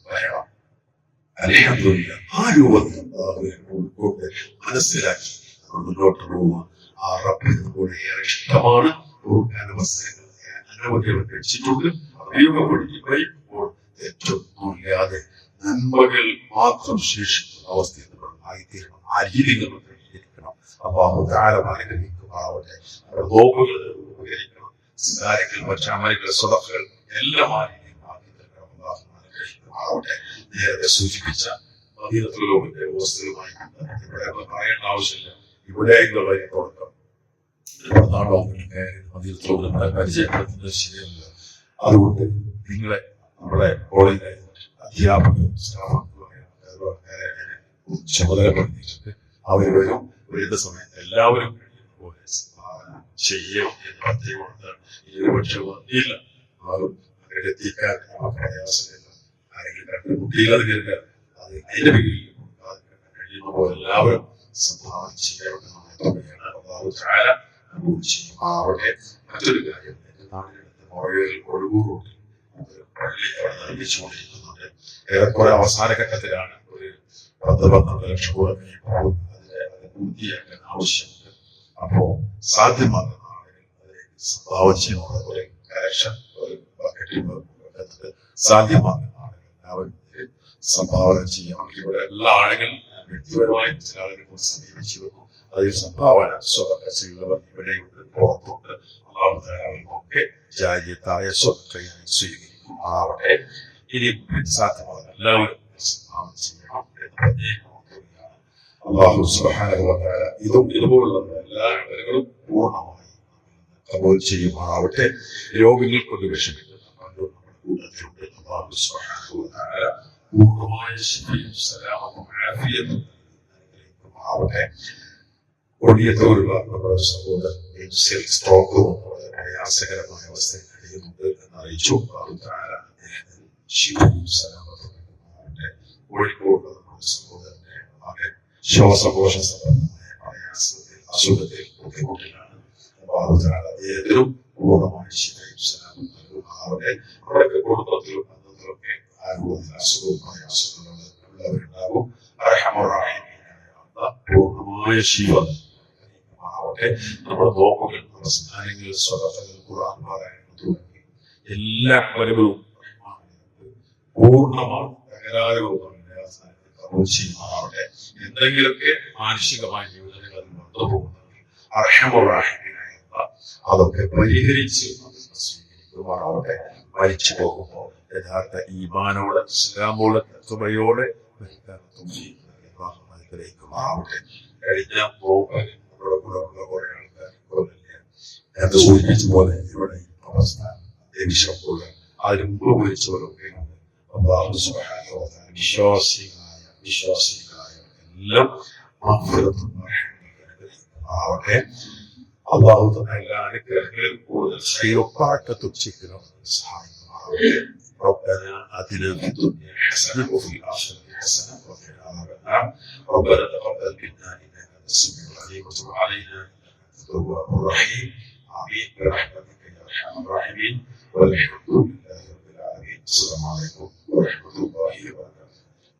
A: വരണം. അൽഹംദുലില്ലാഹ് ആ രൂപത്തിൽ ഉൾക്കൊണ്ട് മനസ്സിലാക്കി മുന്നോട്ട് പോവുക. ആ റബ്ബിന് നമ്മുടെ ഏറെ ഇഷ്ടമാണ്. അവസരങ്ങൾ അനവധികൾ കഴിച്ചിട്ടുണ്ട്. ഉപയോഗപ്പെടുത്തിയപ്പോൾ തെറ്റൊന്നുമില്ലാതെ നന്മകൾ മാത്രം ശേഷിക്കുന്ന അവസ്ഥയിൽ ആയിത്തീരണം. ആ രീതി നമ്മൾ പരിഹരിക്കണം. അല്ലാഹു തആല അനുഗ്രഹിക്കുമാറാവട്ടെ. നോമ്പുകൾ ഉപകരിക്കണം, സിഗാരകൾ, മറ്റമലുകൾ, സ്വതക്കകൾ എല്ലാം അനുഗ്രഹിക്കുമാറാവട്ടെ. നേരത്തെ സൂചിപ്പിച്ച മദീനത്തുൽ വസ്തുവുമായി ഇവിടെ പറയേണ്ട ആവശ്യമില്ല. ഇവിടെ തുടക്കം പരിചയപ്പെടുത്തുന്നത് ശരിയല്ല. അതുകൊണ്ട് നിങ്ങളെ നമ്മുടെ കോളേജിലെ അധ്യാപകരും ചുമതലപ്പെടുത്തിയിട്ടുണ്ട്. അവർ വരും. വരുന്ന സമയത്ത് എല്ലാവരും പോലെ ചെയ്യും എന്ന് പദ്ധതിയുണ്ട്. പക്ഷെ വന്നില്ല, ആരും എത്തിക്കാൻ പ്രയാസമില്ല. ആരെങ്കിലും കണ്ടുമുട്ടിയില്ലാതെ കരുതുക അത് അതിന്റെ പേരിൽ കഴിയുന്ന പോലെ എല്ലാവരും സംഭാവന ചെയ്യാവുന്ന അവിടെ മറ്റൊരു കാര്യം, എന്റെ നാടിനടുത്ത് ഒഴുകൂർ റോഡിൽ പള്ളി നിർമ്മിച്ചുകൊണ്ടിരിക്കുന്നുണ്ട്. ഏറെക്കുറെ അവസാന ഘട്ടത്തിലാണ്. ഒരു 10-12 ലക്ഷം രൂപ അതിനെ പൂർത്തിയാക്കാൻ ആവശ്യമുണ്ട്. അപ്പോ സാധ്യമാകുന്ന ആളുകൾ സംഭാവന ചെയ്യുന്ന ഒരു കലക്ഷൻ, ഒരു ബക്കറ്റ് സാധ്യമാകുന്ന ആളുകൾ അവർക്ക് സംഭാവന ചെയ്യാം. ഇവിടെ എല്ലാ ആളുകളും വ്യക്തിപരമായി ചില ആളുകൾ സമീപിച്ചിരുന്നു. അതിൽ സംഭാവന സ്വതന്ത്രവർ ഇവിടെയുണ്ട്, പുറത്തുണ്ട്. ഒക്കെ ജാര്യത്തായ സ്വതന്ത്രയായി സ്വീകരിക്കും ആവട്ടെ. ഇനി സാധ്യമാകുന്ന എല്ലാവരും സംഭാവന ചെയ്യണം എന്ന് പ്രത്യേകം. അല്ലാഹു സുബ്ഹാനഹു വ തആല ഇതുപോലുള്ള എല്ലാ ഇടങ്ങളും പൂർണ്ണമായി കബൂൽ ചെയ്യുമാറാവട്ടെ. രോഗികൾ കൊണ്ട് വിഷമിക്കുന്ന നമ്മുടെ കൂട്ടത്തിലുണ്ട്. അല്ലാഹു സുബ്ഹാനഹു വ തആല പൂർണ്ണമായ ശിഫയും സലാമത്തും ആഫിയത്തും ആവട്ടെ. ഒടിയത്തോടുള്ള നമ്മുടെ സഹോദരൻ സ്ട്രോക്കും പ്രയാസകരമായ അവസ്ഥയിൽ കഴിയുന്നുണ്ട് എന്ന് അറിയിച്ചു. കോഴിക്കോട് നമ്മുടെ സഹോദരന്റെ മകൻ ശ്വാസകോശ സംബന്ധമായ പ്രയാസത്തിൽ അസുഖത്തിൽ ബുദ്ധിമുട്ടിലാണ്. അദ്ദേഹത്തിനും പൂർണ്ണമായ ശിഫയും സലാമത്തും ആവട്ടെ. നമ്മുടെ കുടുംബത്തിലും ബന്ധത്തിലൊക്കെ അസുഖവും പ്രയാസങ്ങളുള്ളവരുണ്ടാകും. പൂർണ്ണമായ ശിവ ആവട്ടെ. നമ്മുടെ നോക്കുകൾ, നമസ്കാരങ്ങൾ, സ്വതകൾ, ഖുർആൻ പാരായണം തുടങ്ങി എല്ലാ വരവും പൂർണ്ണമാണ്. തകരാറുകളൊന്നുമില്ലാതെ എന്തെങ്കിലുമൊക്കെ മാനുഷികമായ ജീവിതങ്ങൾ അതിൽ വന്നുപോകുന്നത് അതൊക്കെ പരിഹരിച്ച് സ്വീകരിക്കുമാറാവട്ടെ. മരിച്ചു പോകുമ്പോൾ യഥാർത്ഥ ഈമാനോടെ, ഇസ്ലാമോടെ, തഖ്വയോടെ ാവട്ടെ. കഴിഞ്ഞ പോകാൻ നമ്മുടെ കൂടെയുള്ള കുറെ ആൾക്കാർ നേരത്തെ സൂചിപ്പിച്ച പോലെ ഇവിടെ അവസ്ഥ ദേവിശപ്പുള്ള അതിന് മുമ്പ് വിളിച്ചവരൊക്കെ വിശ്വാസികളായ എല്ലാം ആവട്ടെ. അള്ളാഹു എല്ലാ അനുഗ്രഹങ്ങളിൽ കൂടുതൽ ശ്രീയൊപ്പാട്ട് തുച്ഛിക്കണം സഹായിക്കുമാറാവട്ടെ. ربنا آتنا في الدنيا حسنة وفي الآخرة حسنة وقنا عذاب النار. ربنا تقبل منا إنك أنت السميع العليم وتب علينا إنك أنت التواب الرحيم. آمين برحمتك يا أرحم الراحمين والحمد لله رب العالمين. السلام عليكم ورحمة الله وبركاته.